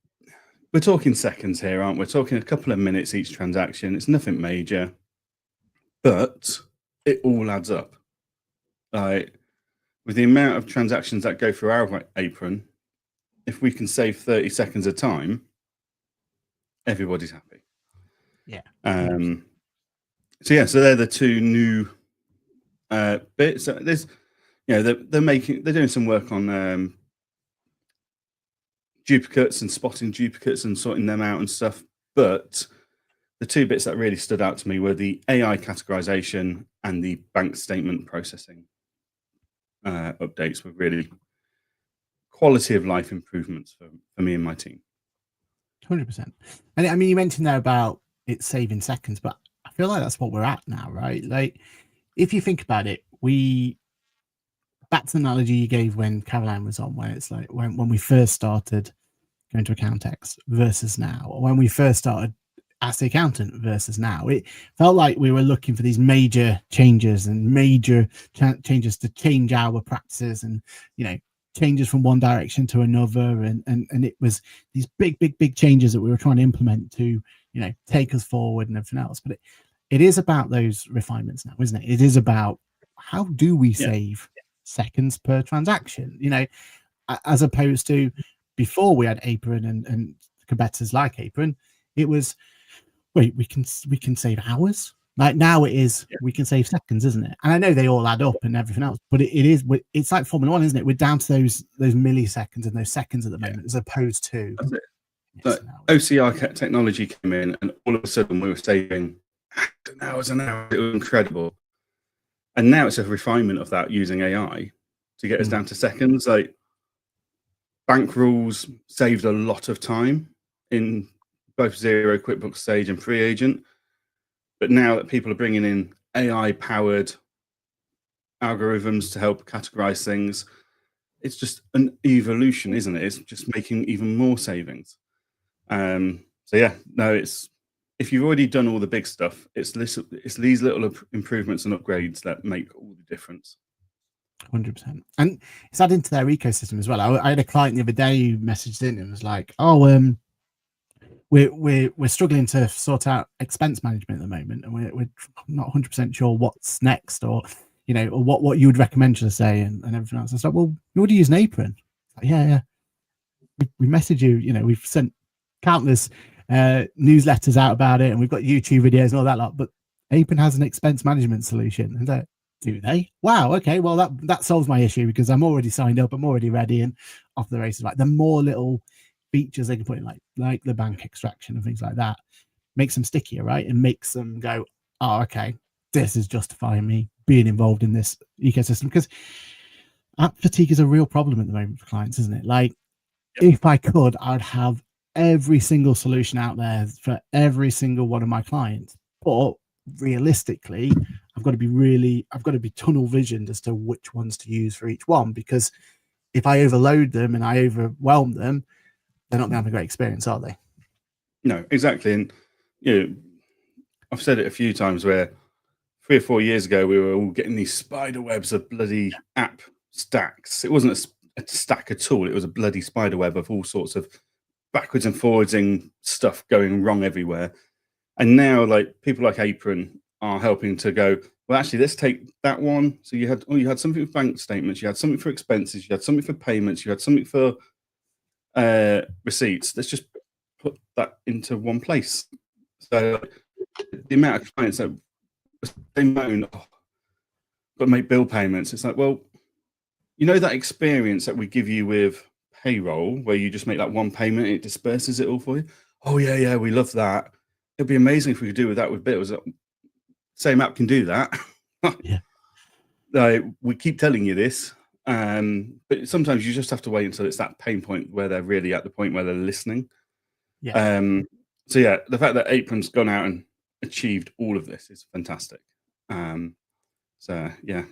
we're talking seconds here, aren't we? We're talking a couple of minutes each transaction. It's nothing major, but it all adds up. Like, with the amount of transactions that go through our Apron, if we can save 30 seconds of time, everybody's happy. Yeah. So they're the two new bits. There's, they're doing some work on duplicates and spotting duplicates and sorting them out and stuff. But the two bits that really stood out to me were the AI categorization and the bank statement processing updates. Were really quality of life improvements for me and my team. 100%. And I mean, you mentioned there about it saving seconds, but I feel like that's what we're at now, right? Like, if you think about it, back to the analogy you gave when Caroline was on, where it's like when we first started going to Accountex versus now, or when we first started as the accountant versus now, it felt like we were looking for these major changes and major changes to change our practices and, changes from one direction to another. And it was these big changes that we were trying to implement to, take us forward and everything else. But it is about those refinements now, isn't it? It is about how do we save seconds per transaction, as opposed to before we had Apron and competitors like Apron. It was, wait, we can save hours Like now it is, we can save seconds, isn't it? And I know they all add up and everything else, but it's like Formula One, isn't it? We're down to those milliseconds and those seconds at the moment, as opposed to OCR technology came in, and all of a sudden we were saving hours and hours. It was incredible. And now it's a refinement of that using AI to get us down to seconds. Like bank rules saved a lot of time in both Zero, QuickBooks Sage, and Free Agent. But now that people are bringing in AI-powered algorithms to help categorize things, it's just an evolution, isn't it? It's just making even more savings. So yeah, no, it's if you've already done all the big stuff, it's these little improvements and upgrades that make all the difference. 100%. And it's added to their ecosystem as well. I had a client the other day who messaged in and was like, "Oh, we're struggling to sort out expense management at the moment, and we're not 100% sure what's next, or or what you would recommend, should I say, and everything else." I was like, "Well, you already use an Apron." Like, yeah. We message you. We've sent countless newsletters out about it, and we've got YouTube videos and all that lot. But Apron has an expense management solution. And like, do they? Wow. Okay. Well, that solves my issue, because I'm already signed up. I'm already ready and off the races. Like the more little features they can put in, like the bank extraction and things like that, makes them stickier, right? And makes them go, "Oh, okay, this is justifying me being involved in this ecosystem." Because app fatigue is a real problem at the moment for clients, isn't it? Like, if I could, I'd have every single solution out there for every single one of my clients. But realistically, I've got to be tunnel visioned as to which ones to use for each one, because if I overload them and I overwhelm them, they're not going to have a great experience, are they? No, exactly. And I've said it a few times where 3 or 4 years ago we were all getting these spider webs of bloody app stacks. It wasn't a stack at all. It was a bloody spider web of all sorts of backwards and forwardsing stuff going wrong everywhere. And now, like, people like Apron are helping to go, well, actually, let's take that one. So you had something for bank statements, you had something for expenses, you had something for payments, you had something for receipts. Let's just put that into one place. So the amount of clients that they moan, "Oh, got to make bill payments." It's like, well, that experience that we give you with payroll, where you just make that one payment, it disperses it all for you. Oh yeah, we love that. It'd be amazing if we could do that with bills. Same app can do that. Yeah. We keep telling you this, but sometimes you just have to wait until it's that pain point where they're really at the point where they're listening. Yeah. So yeah, the fact that Apron's gone out and achieved all of this is fantastic. So yeah,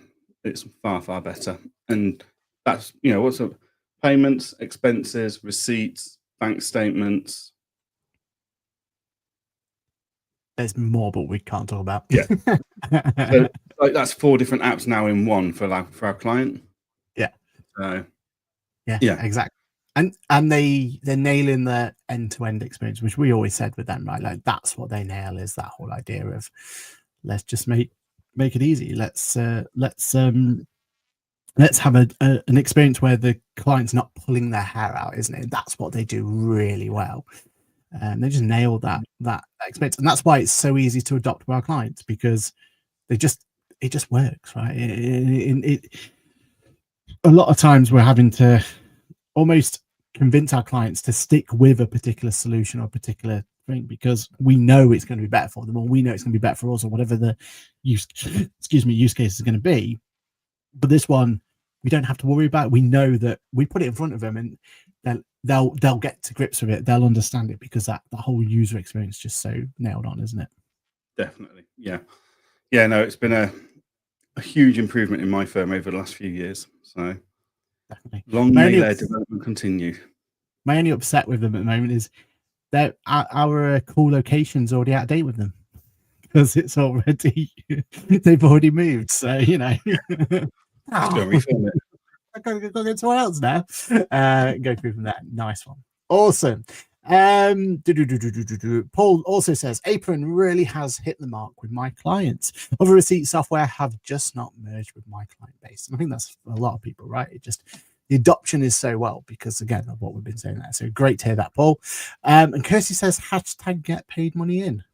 it's far, far better. And that's, what's up? Payments, expenses, receipts, bank statements. There's more, but we can't talk about. Yeah. So that's 4 different apps now in one for our client. Yeah. Yeah, exactly. And they're nailing the end-to-end experience, which we always said with them, right? Like, that's what they nail, is that whole idea of, let's just make it easy. Let's have an experience where the client's not pulling their hair out, isn't it? That's what they do really well. They just nail that experience, and that's why it's so easy to adopt with our clients, because it just works, right? A lot of times we're having to almost convince our clients to stick with a particular solution or a particular thing, because we know it's going to be better for them, or we know it's going to be better for us, or whatever the use case is going to be. But this one, we don't have to worry about it. We know that we put it in front of them, and they'll get to grips with it. They'll understand it, because that whole user experience is just so nailed on, isn't it? Definitely. Yeah. No, it's been a huge improvement in my firm over the last few years. So definitely, long may their development continue. My only upset with them at the moment is that our call location's already out of date with them, because it's already they've already moved. So Let's go refilm it. I gotta go get someone else now. Go through from that. Nice one. Awesome. Paul also says, Apron really has hit the mark with my clients. Other receipt software have just not merged with my client base. And I think that's a lot of people, right? The adoption is so well, because again of what we've been saying there. So great to hear that, Paul. And Kirsty says, #get paid money in.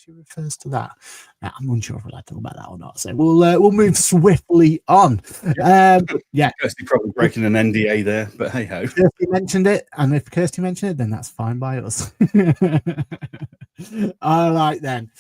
she refers to that. I'm unsure if we're allowed to talk about that or not. So we'll move swiftly on. Yeah, Kirsty probably breaking an NDA there, but hey ho. Kirsty mentioned it, and if Kirsty mentioned it, then that's fine by us. All right then.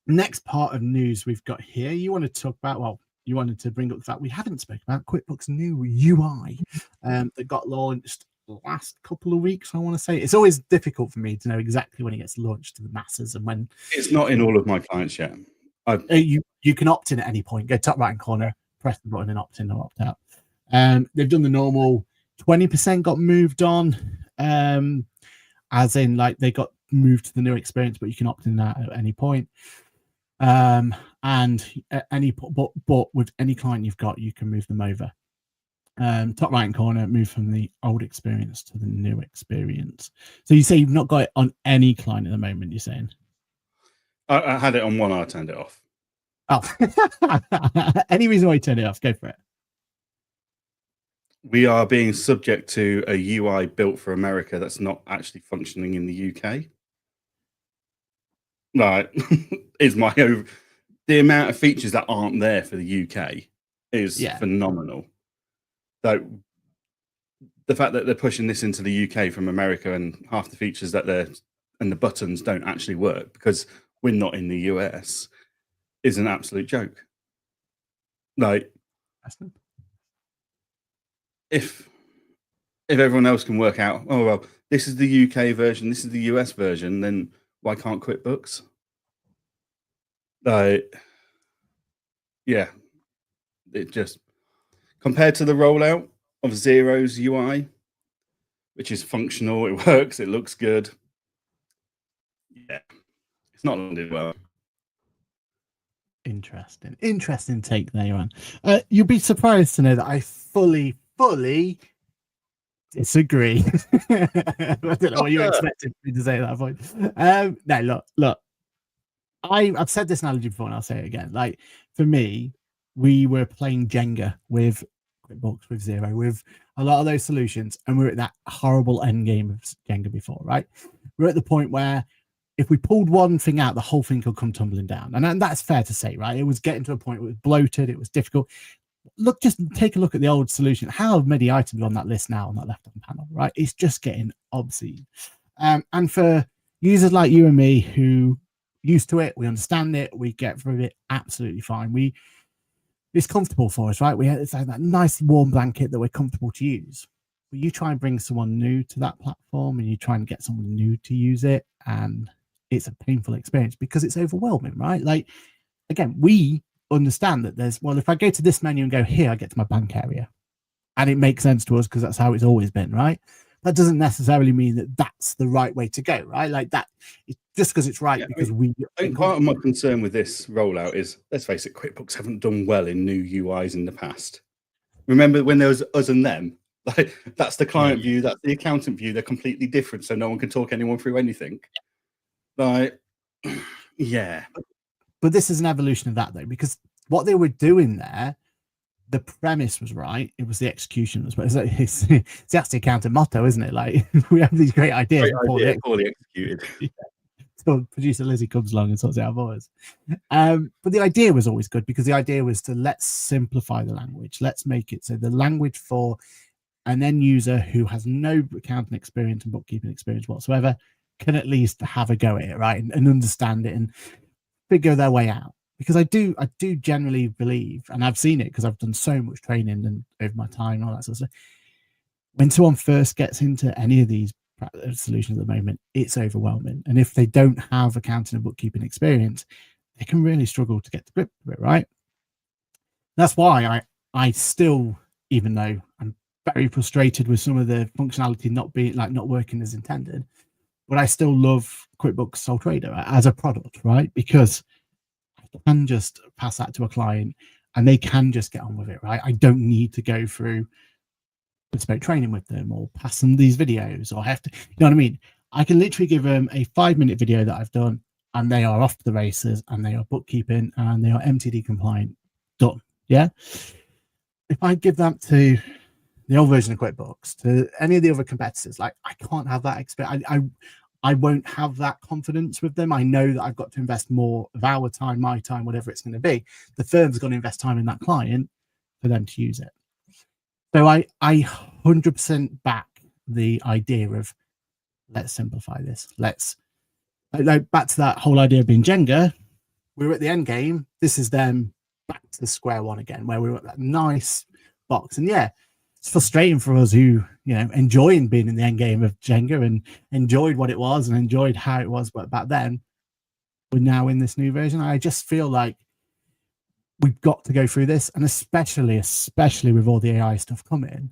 Next part of news we've got here. You want to talk about? Well, you wanted to bring up the fact we haven't spoken about QuickBooks new UI that got launched last couple of weeks. I want to say it's always difficult for me to know exactly when it gets launched to the masses and when. It's not in all of my clients yet. You can opt in at any point. Go top right hand corner, press the button, and opt in or opt out. They've done the normal 20% got moved on, as in like they got moved to the new experience, but you can opt in that at any point. And at any but with any client you've got, you can move them over. Top right hand corner, move from the old experience to the new experience. So you say you've not got it on any client at the moment, you're saying? I had it on one, I turned it off. Oh, any reason why you turned it off? Go for it. We are being subject to a UI built for America that's not actually functioning in the UK. Right, is my the amount of features that aren't there for the UK is phenomenal. So the fact that they're pushing this into the UK from America and half the features that and the buttons don't actually work because we're not in the US is an absolute joke. Like, if everyone else can work out, oh well, this is the UK version, this is the US version, then why can't QuickBooks? Yeah, it just compared to the rollout of Xero's UI, which is functional, it works, it looks good. Yeah, it's not landed well. Interesting take there, Johann. You'll be surprised to know that I fully disagree. I don't know what you expected me to say at that point. No, look. I've said this analogy before, and I'll say it again. Like for me, we were playing Jenga with QuickBooks, with Xero, with a lot of those solutions, and we're at that horrible end game of Jenga before, right? We're at the point where if we pulled one thing out, the whole thing could come tumbling down, and that's fair to say, right? It was getting to a point where it was bloated, it was difficult. Look, just take a look at the old solution. How many items on that list now on that left-hand panel, right? It's just getting obscene. And for users like you and me who used to it, we understand it, we get through it absolutely fine. It's comfortable for us, right? It's like that nice warm blanket that we're comfortable to use. But you try and bring someone new to that platform, and you try and get someone new to use it, and it's a painful experience because it's overwhelming, right? Like, again, we understand that if I go to this menu and go here, I get to my bank area, and it makes sense to us because that's how it's always been, right? That doesn't necessarily mean that that's the right way to go, right? Like that, just because it's right, because I think part of my concern with this rollout is, let's face it, QuickBooks haven't done well in new UIs in the past. Remember when there was us and them? Like that's the client view, that's the accountant view. They're completely different, so no one can talk anyone through anything. Like, yeah. But this is an evolution of that, though, because what they were doing there, the premise was right. It was the execution as well. That's the accountant motto, isn't it? Like we have these great ideas, poorly executed. So producer Lizzie comes along and sorts it out for us. But the idea was always good because the idea was to let's simplify the language. Let's make it so the language for an end user who has no accounting experience and bookkeeping experience whatsoever can at least have a go at it, right, and understand it and figure their way out. Because I do generally believe, and I've seen it because I've done so much training and over my time and all that sort of stuff. When someone first gets into any of these solutions at the moment, it's overwhelming. And if they don't have accounting and bookkeeping experience, they can really struggle to get to grip with it, right? That's why I still, even though I'm very frustrated with some of the functionality not working as intended, but I still love QuickBooks Sole Trader as a product, right? Because I can just pass that to a client and they can just get on with it, right? I don't need to go through bespoke training with them or pass them these videos or have to, you know what I mean? I can literally give them a 5-minute video that I've done and they are off to the races and they are bookkeeping and they are MTD compliant, done. Yeah. If I give that to the old version of QuickBooks, to any of the other competitors, like I can't have that experience. I won't have that confidence with them. I know that I've got to invest more of our time, my time, whatever it's going to be. The firm's going to invest time in that client for them to use it. So I 100% back the idea of let's simplify this. Let's like back to that whole idea of being Jenga. We're at the end game. This is them back to the square one again, where we're at that nice box. And yeah, it's frustrating for us who, enjoying being in the end game of Jenga and enjoyed what it was and enjoyed how it was. But back then, we're now in this new version. I just feel like we've got to go through this. And especially with all the AI stuff coming,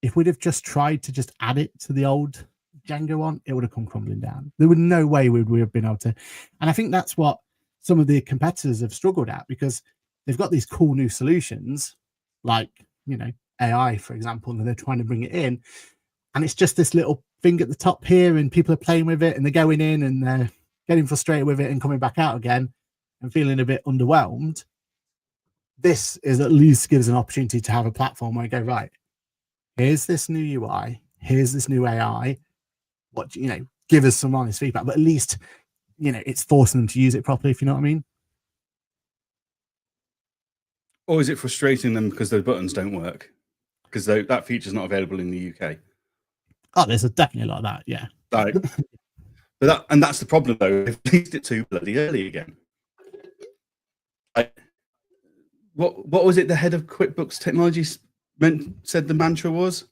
if we'd have just tried to just add it to the old Jenga one, it would have come crumbling down. There would no way we have been able to. And I think that's what some of the competitors have struggled at, because they've got these cool new solutions like, AI, for example, and they're trying to bring it in. And it's just this little thing at the top here, and people are playing with it and they're going in and they're getting frustrated with it and coming back out again and feeling a bit underwhelmed. This is at least gives an opportunity to have a platform where I go, right, here's this new UI, here's this new AI. What, give us some honest feedback, but at least, it's forcing them to use it properly, if you know what I mean. Or is it frustrating them because those buttons don't work? Because that feature's not available in the UK. Oh, there's definitely a lot of that, yeah. Like, and that's the problem, though. They've released it too bloody early again. What was it the head of QuickBooks Technology said the mantra was?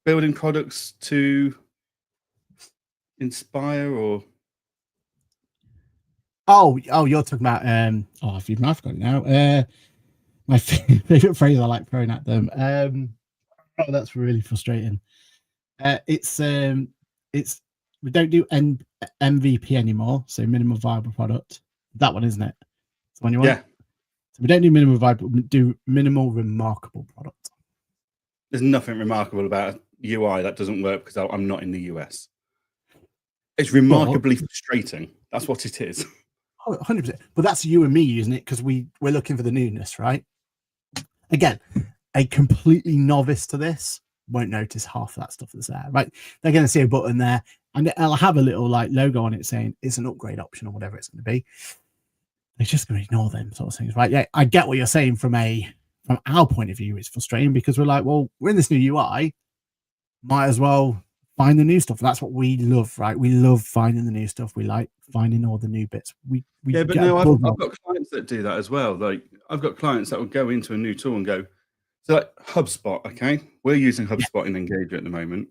Building products to inspire, or oh, you're talking about I've got it now. My favorite phrase I like throwing at them. That's really frustrating. It's we don't do MVP anymore, so minimum viable product. That one, isn't it? It's the one you want? Yeah. So we don't do minimum viable, we do minimal remarkable product. There's nothing remarkable about a UI that doesn't work because I'm not in the US. It's remarkably frustrating. That's what it is. 100%. But that's you and me using it because we're looking for the newness, right? Again, a completely novice to this won't notice half of that stuff that's there, right? They're going to see a button there and it'll have a little like logo on it saying it's an upgrade option or whatever it's going to be. They're just going to ignore them sort of things, right? Yeah, I get what you're saying from our point of view. It's frustrating because we're like, well, we're in this new UI, might as well find the new stuff. That's what we love, right? We love finding the new stuff. We like finding all the new bits. Yeah, but no, I've got clients that do that as well. Like, I've got clients that will go into a new tool and go, so like HubSpot, okay? We're using HubSpot in Engager at the moment.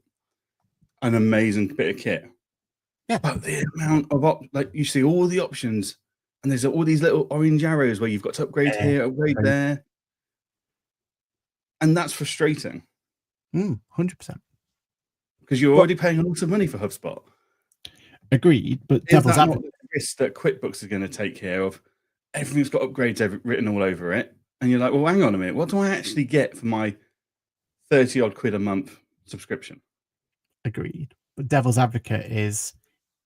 An amazing bit of kit. Yeah. But the amount of you see all the options, and there's all these little orange arrows where you've got to upgrade here, upgrade there. And that's frustrating. 100%. Because you're already paying a lot of money for HubSpot. Agreed, but is that not the risk that QuickBooks is going to take care of? Everything's got upgrades written all over it. And you're like, well, hang on a minute. What do I actually get for my 30 odd quid a month subscription? Agreed. But devil's advocate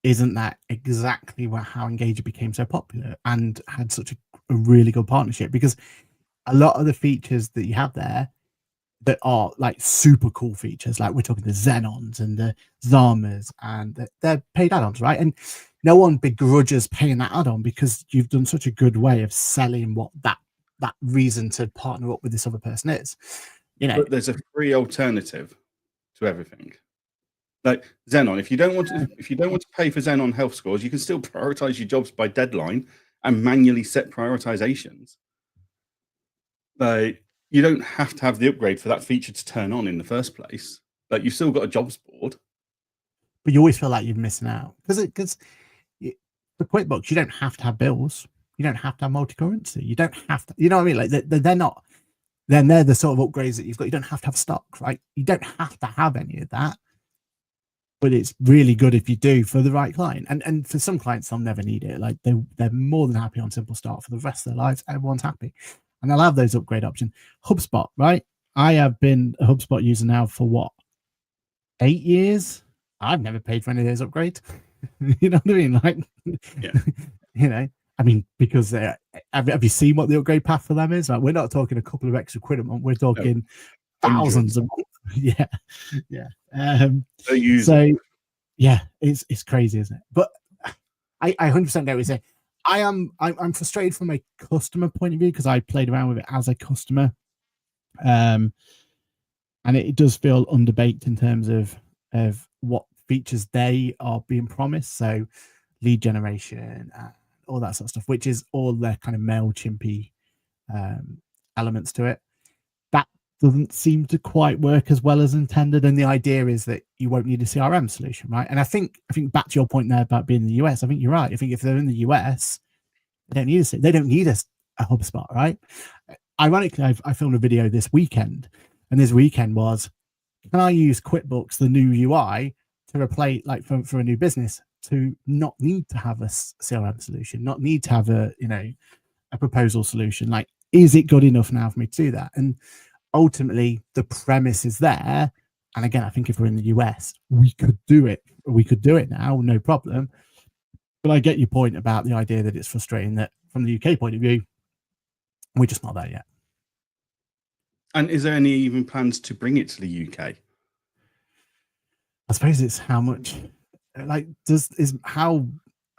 isn't that exactly how Engager became so popular and had such a really good partnership? Because a lot of the features that you have there that are like super cool features, like we're talking the Xenons and the Zamas, and they're paid add-ons, right? And no one begrudges paying that add-on because you've done such a good way of selling what that reason to partner up with this other person is. But there's a free alternative to everything. Like Xenon, if you don't want to pay for Xenon health scores, you can still prioritize your jobs by deadline and manually set prioritizations. Like, you don't have to have the upgrade for that feature to turn on in the first place. Like, you've still got a jobs board. But you always feel like you're missing out. Because for QuickBooks, you don't have to have bills. You don't have to have multi-currency. You don't have to, you know what I mean? Like, they're not, then they're the sort of upgrades that you've got. You don't have to have stock, right? You don't have to have any of that. But it's really good if you do for the right client. And for some clients, they'll never need it. Like, they're more than happy on Simple Start for the rest of their lives. Everyone's happy. And they'll have those upgrade options. HubSpot, right? I have been a HubSpot user now for what? 8 years? I've never paid for any of those upgrades. You know what I mean? Like, yeah. I mean, because have you seen what the upgrade path for them is? Like, we're not talking a couple of extra quid a month. We're talking thousands a month. Yeah, yeah. So use So it. yeah, it's crazy, isn't it? But I 100% get what you're saying. I'm frustrated from a customer point of view because I played around with it as a customer, and it does feel underbaked in terms of what features they are being promised. So lead generation, all that sort of stuff, which is all their kind of MailChimpy elements to it. That doesn't seem to quite work as well as intended. And the idea is that you won't need a CRM solution, right? And I think back to your point there about being in the US, I think you're right. I think if they're in the US, they don't need a HubSpot, right? Ironically, I filmed a video this weekend, and this weekend was, can I use QuickBooks, the new UI, to replace, like, for a new business, to not need to have a CRM solution, not need to have a proposal solution? Like, is it good enough now for me to do that? And ultimately, the premise is there. And again, I think if we're in the US, we could do it. We could do it now, no problem. But I get your point about the idea that it's frustrating that from the UK point of view, we're just not there yet. And is there any even plans to bring it to the UK? I suppose it's how much, like, how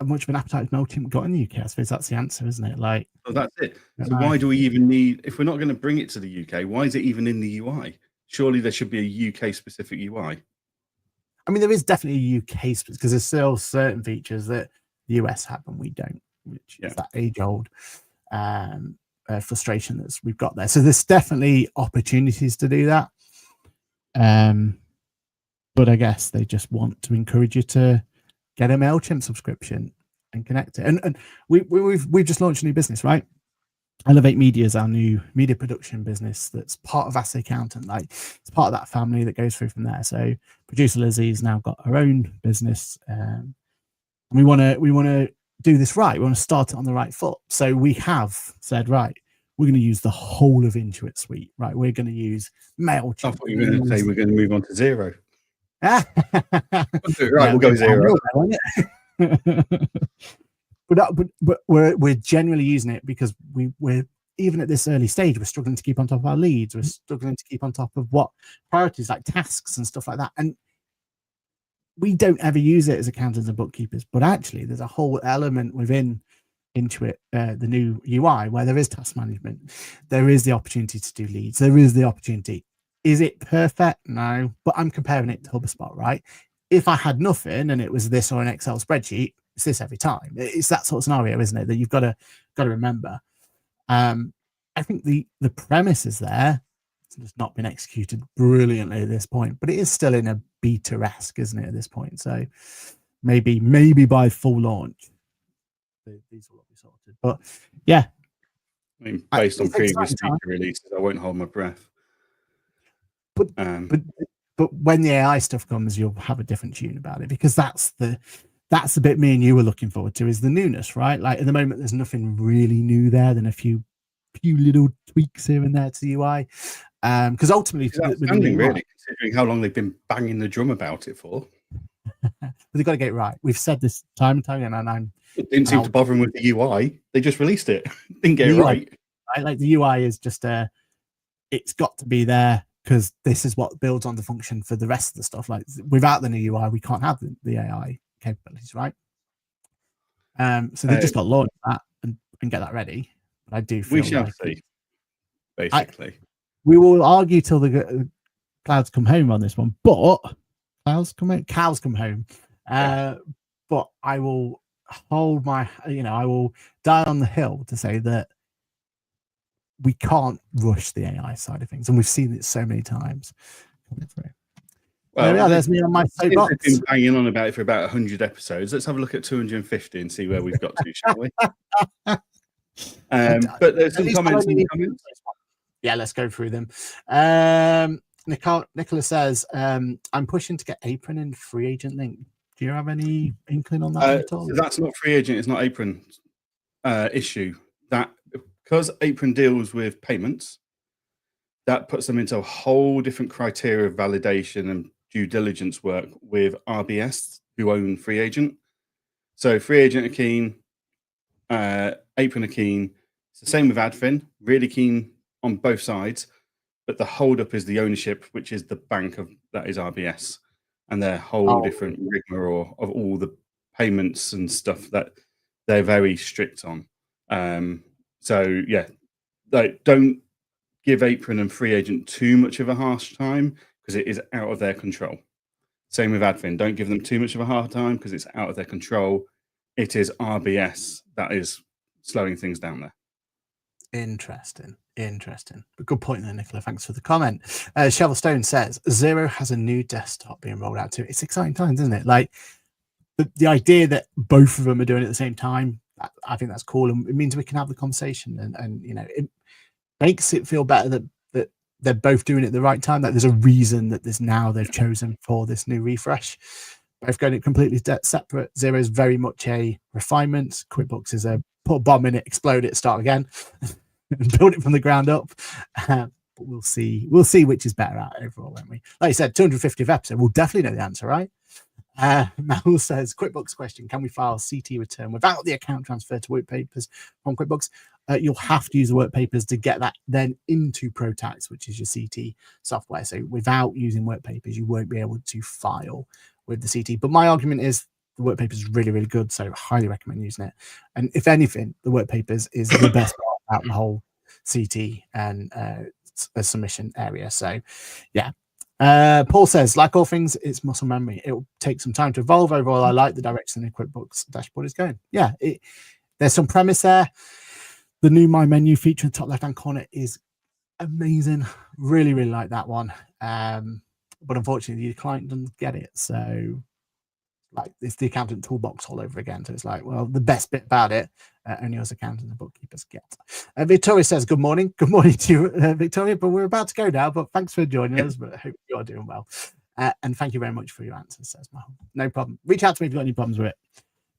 much of an appetite has MailChimp got in the UK? I suppose that's the answer, isn't it? Like, well, that's it. So why do we even need, if we're not going to bring it to the UK, why is it even in the UI? Surely there should be a UK specific UI. I mean, there is definitely a UK specific, because there's still certain features that the US have and we don't, which is that age-old frustration that we've got there. So there's definitely opportunities to do that. But I guess they just want to encourage you to get a MailChimp subscription and connect it. And we've just launched a new business, right? Elevate Media is our new media production business that's part of Ask the Accountant. Like, it's part of that family that goes through from there. So producer Lizzie's now got her own business. And we want to do this right. We want to start it on the right foot. So we have said, right, we're going to use the whole of Intuit Suite, right? We're going to use MailChimp. I thought you were going to say we're going to move on to Zero. Right, we'll go Zero. But we're generally using it because we're even at this early stage, we're struggling to keep on top of our leads. We're struggling to keep on top of what priorities, like tasks and stuff like that. And we don't ever use it as accountants and bookkeepers, but actually there's a whole element within Intuit, the new UI, where there is task management. There is the opportunity to do leads. There is the opportunity. Is it perfect? No, but I'm comparing it to HubSpot, right? If I had nothing and it was this or an Excel spreadsheet, it's this every time. It's that sort of scenario, isn't it? That you've got to remember. I think the premise is there. It's just not been executed brilliantly at this point, but it is still in a beta-esque, isn't it, at this point? So maybe by full launch, these will be sorted. But yeah, I mean, based on previous feature releases, I won't hold my breath. But when the AI stuff comes, you'll have a different tune about it, because that's the bit me and you were looking forward to, is the newness, right? Like, at the moment, there's nothing really new there than a few little tweaks here and there to the UI. Because ultimately, really, considering how long they've been banging the drum about it for. But they've got to get it right. We've said this time and time again, and it didn't seem to bother them with the UI. They just released it. Didn't get it right. Like, the UI is just it's got to be there, because this is what builds on the function for the rest of the stuff. Like, without the new UI, we can't have the AI capabilities, right? So they just got to launch that and get that ready. But I do feel we shall see. Basically, we will argue till the clouds come home on this one, but cows come home. But I will hold my, I will die on the hill to say that we can't rush the AI side of things, and we've seen it so many times. Well, there's me on my soapbox. We've been banging on about it for about 100 episodes. Let's have a look at 250 and see where we've got to, shall we? But there's some comments. Yeah, let's go through them. Nicola says, I'm pushing to get Apron and Free Agent link. Do you have any inkling on that at all? So that's not Free Agent, it's not Apron issue. That, because Apron deals with payments, that puts them into a whole different criteria of validation and due diligence work with RBS, who own Free Agent. So Free Agent are keen, Apron are keen. It's the same with Adfin, really keen on both sides. but the hold-up is the ownership, which is the bank that is RBS, and their whole different rigmarole of all the payments and stuff that they're very strict on. So yeah, like, don't give Apron and Free Agent too much of a harsh time because it is out of their control. Same with Advin. Don't give them too much of a hard time because it's out of their control. It is RBS that is slowing things down there. Interesting. But good point there, Nicola. Thanks for the comment. Shovelstone says Xero has a new desktop being rolled out too. It's exciting times, isn't it? Like the idea that both of them are doing it at the same time, I think that's cool, and it means we can have the conversation, and you know, it makes it feel better that they're both doing it at the right time. That there's a reason that they've chosen for this new refresh. Both going it completely separate. Xero is very much a refinement. QuickBooks is a put a bomb in it, explode it, start again, and build it from the ground up. But we'll see which is better out overall, won't we? Like you said, 250th episode, we'll definitely know the answer, right? Mel says, QuickBooks question, can we file CT return without the account transfer to work papers from QuickBooks? You'll have to use the work papers to get that then into ProTax, which is your CT software. So without using work papers, you won't be able to file with the CT. But my argument is the work papers is really, really good. So highly recommend using it. And if anything, the work papers is the best part about the whole CT and submission area. So yeah. Paul says, like all things, it's muscle memory. It will take some time to evolve. Overall, I like the direction the QuickBooks dashboard is going. Yeah, there's some premise there. The new My Menu feature in the top left-hand corner is amazing. Really, really like that one. But unfortunately, the client doesn't get it. So, like, it's the accountant toolbox all over again. So it's like, well, the best bit about it, only us accountants and bookkeepers get. Victoria says, good morning. Good morning to you, Victoria. But we're about to go now. But thanks for joining us. But I hope you're doing well. And thank you very much for your answers, says Mahal. No problem. Reach out to me if you've got any problems with it.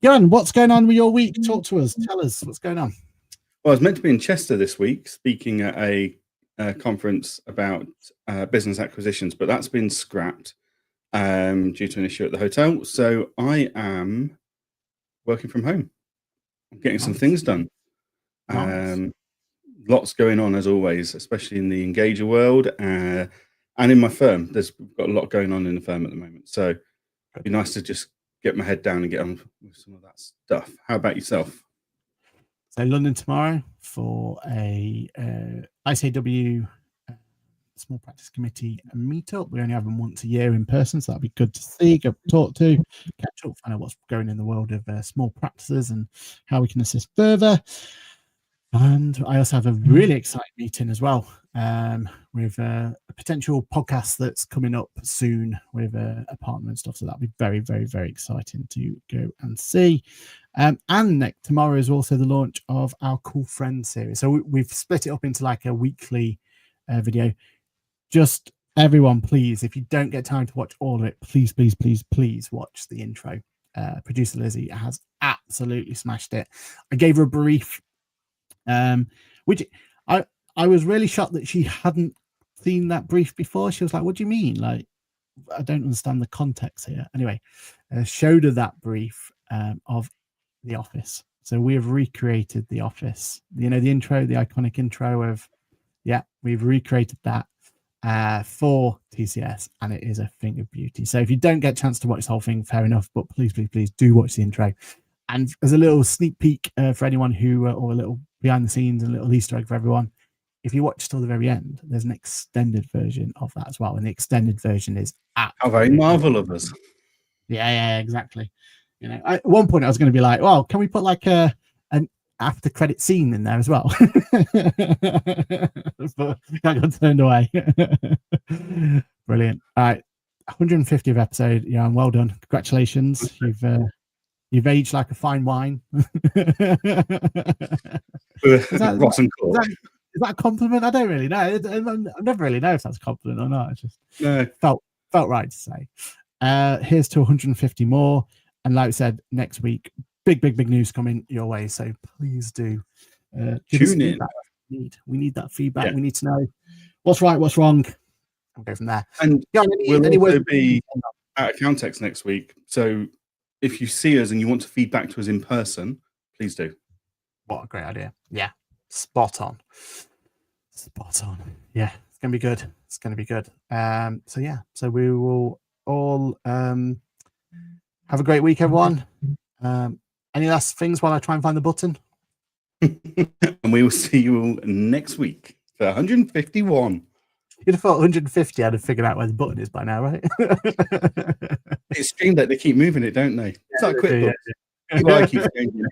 Johann, what's going on with your week? Talk to us. Tell us what's going on. Well, I was meant to be in Chester this week speaking at a conference about business acquisitions, but that's been scrapped due to an issue at the hotel. So I am working from home. I'm getting some things done. Lots going on as always, especially in the Engager world and in my firm. We've got a lot going on in the firm at the moment. So it'd be nice to just get my head down and get on with some of that stuff. How about yourself? So London tomorrow for a ICAW small practice committee meetup. We only have them once a year in person, so that'll be good to see, go talk to, catch up, find out what's going in the world of small practices and how we can assist further. And I also have a really exciting meeting as well with a potential podcast that's coming up soon with a partner and stuff. So that'll be very, very, very exciting to go and see. And tomorrow is also the launch of our Cool Friends series. So we've split it up into like a weekly video. Just everyone, please, if you don't get time to watch all of it, please, please, please, please watch the intro. Producer Lizzie has absolutely smashed it. I gave her a brief, which I was really shocked that she hadn't seen that brief before. She was like, what do you mean? Like, I don't understand the context here. Anyway, showed her that brief of The Office. So we have recreated The Office. You know, the intro, the iconic intro of, we've recreated that for TCS, and it is a thing of beauty. So if you don't get a chance to watch the whole thing, fair enough, but please, please, please do watch the intro. And as a little sneak peek for anyone who, or a little behind the scenes, a little Easter egg for everyone, if you watch till the very end, there's an extended version of that as well. And the extended version is how very Marvel of us. Yeah, exactly. You know, at one point I was going to be like, well, can we put like an after credit scene in there as well? But I got turned away. Brilliant. All right, 150th episode. Yeah, well done. Congratulations. You've aged like a fine wine. Is that a compliment? I don't really know. I never really know if that's a compliment or not. It just felt right to say. Here's to 150 more. And like I said, next week, big news coming your way. So please do tune in. We need that feedback. Yeah. We need to know what's right, what's wrong. We'll go from there. And we'll also be at Accountex next week. So if you see us and you want to feed back to us in person, please do. What a great idea. Yeah. Spot on. Yeah. gonna be good. It's gonna be good. So yeah, so we will all have a great week, everyone. Any last things while I try and find the button? And we will see you all next week for 151. You'd have thought 150 I'd have figured out where the button is by now, right? It's Stream Deck, they keep moving it, don't they? It's like QuickBooks. UI keeps changing.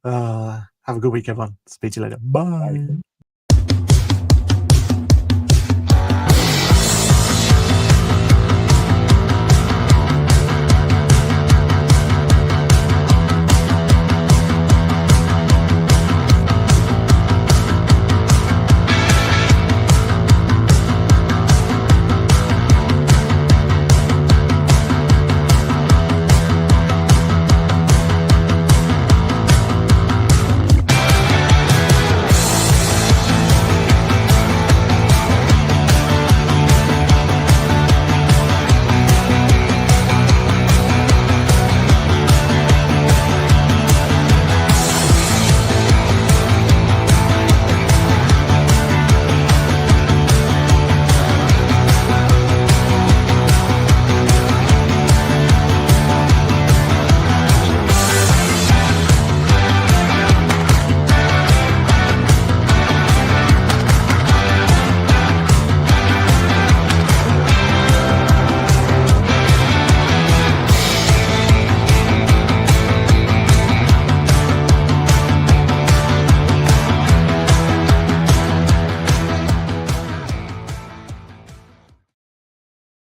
Have a good week, everyone. Speak to you later. Bye.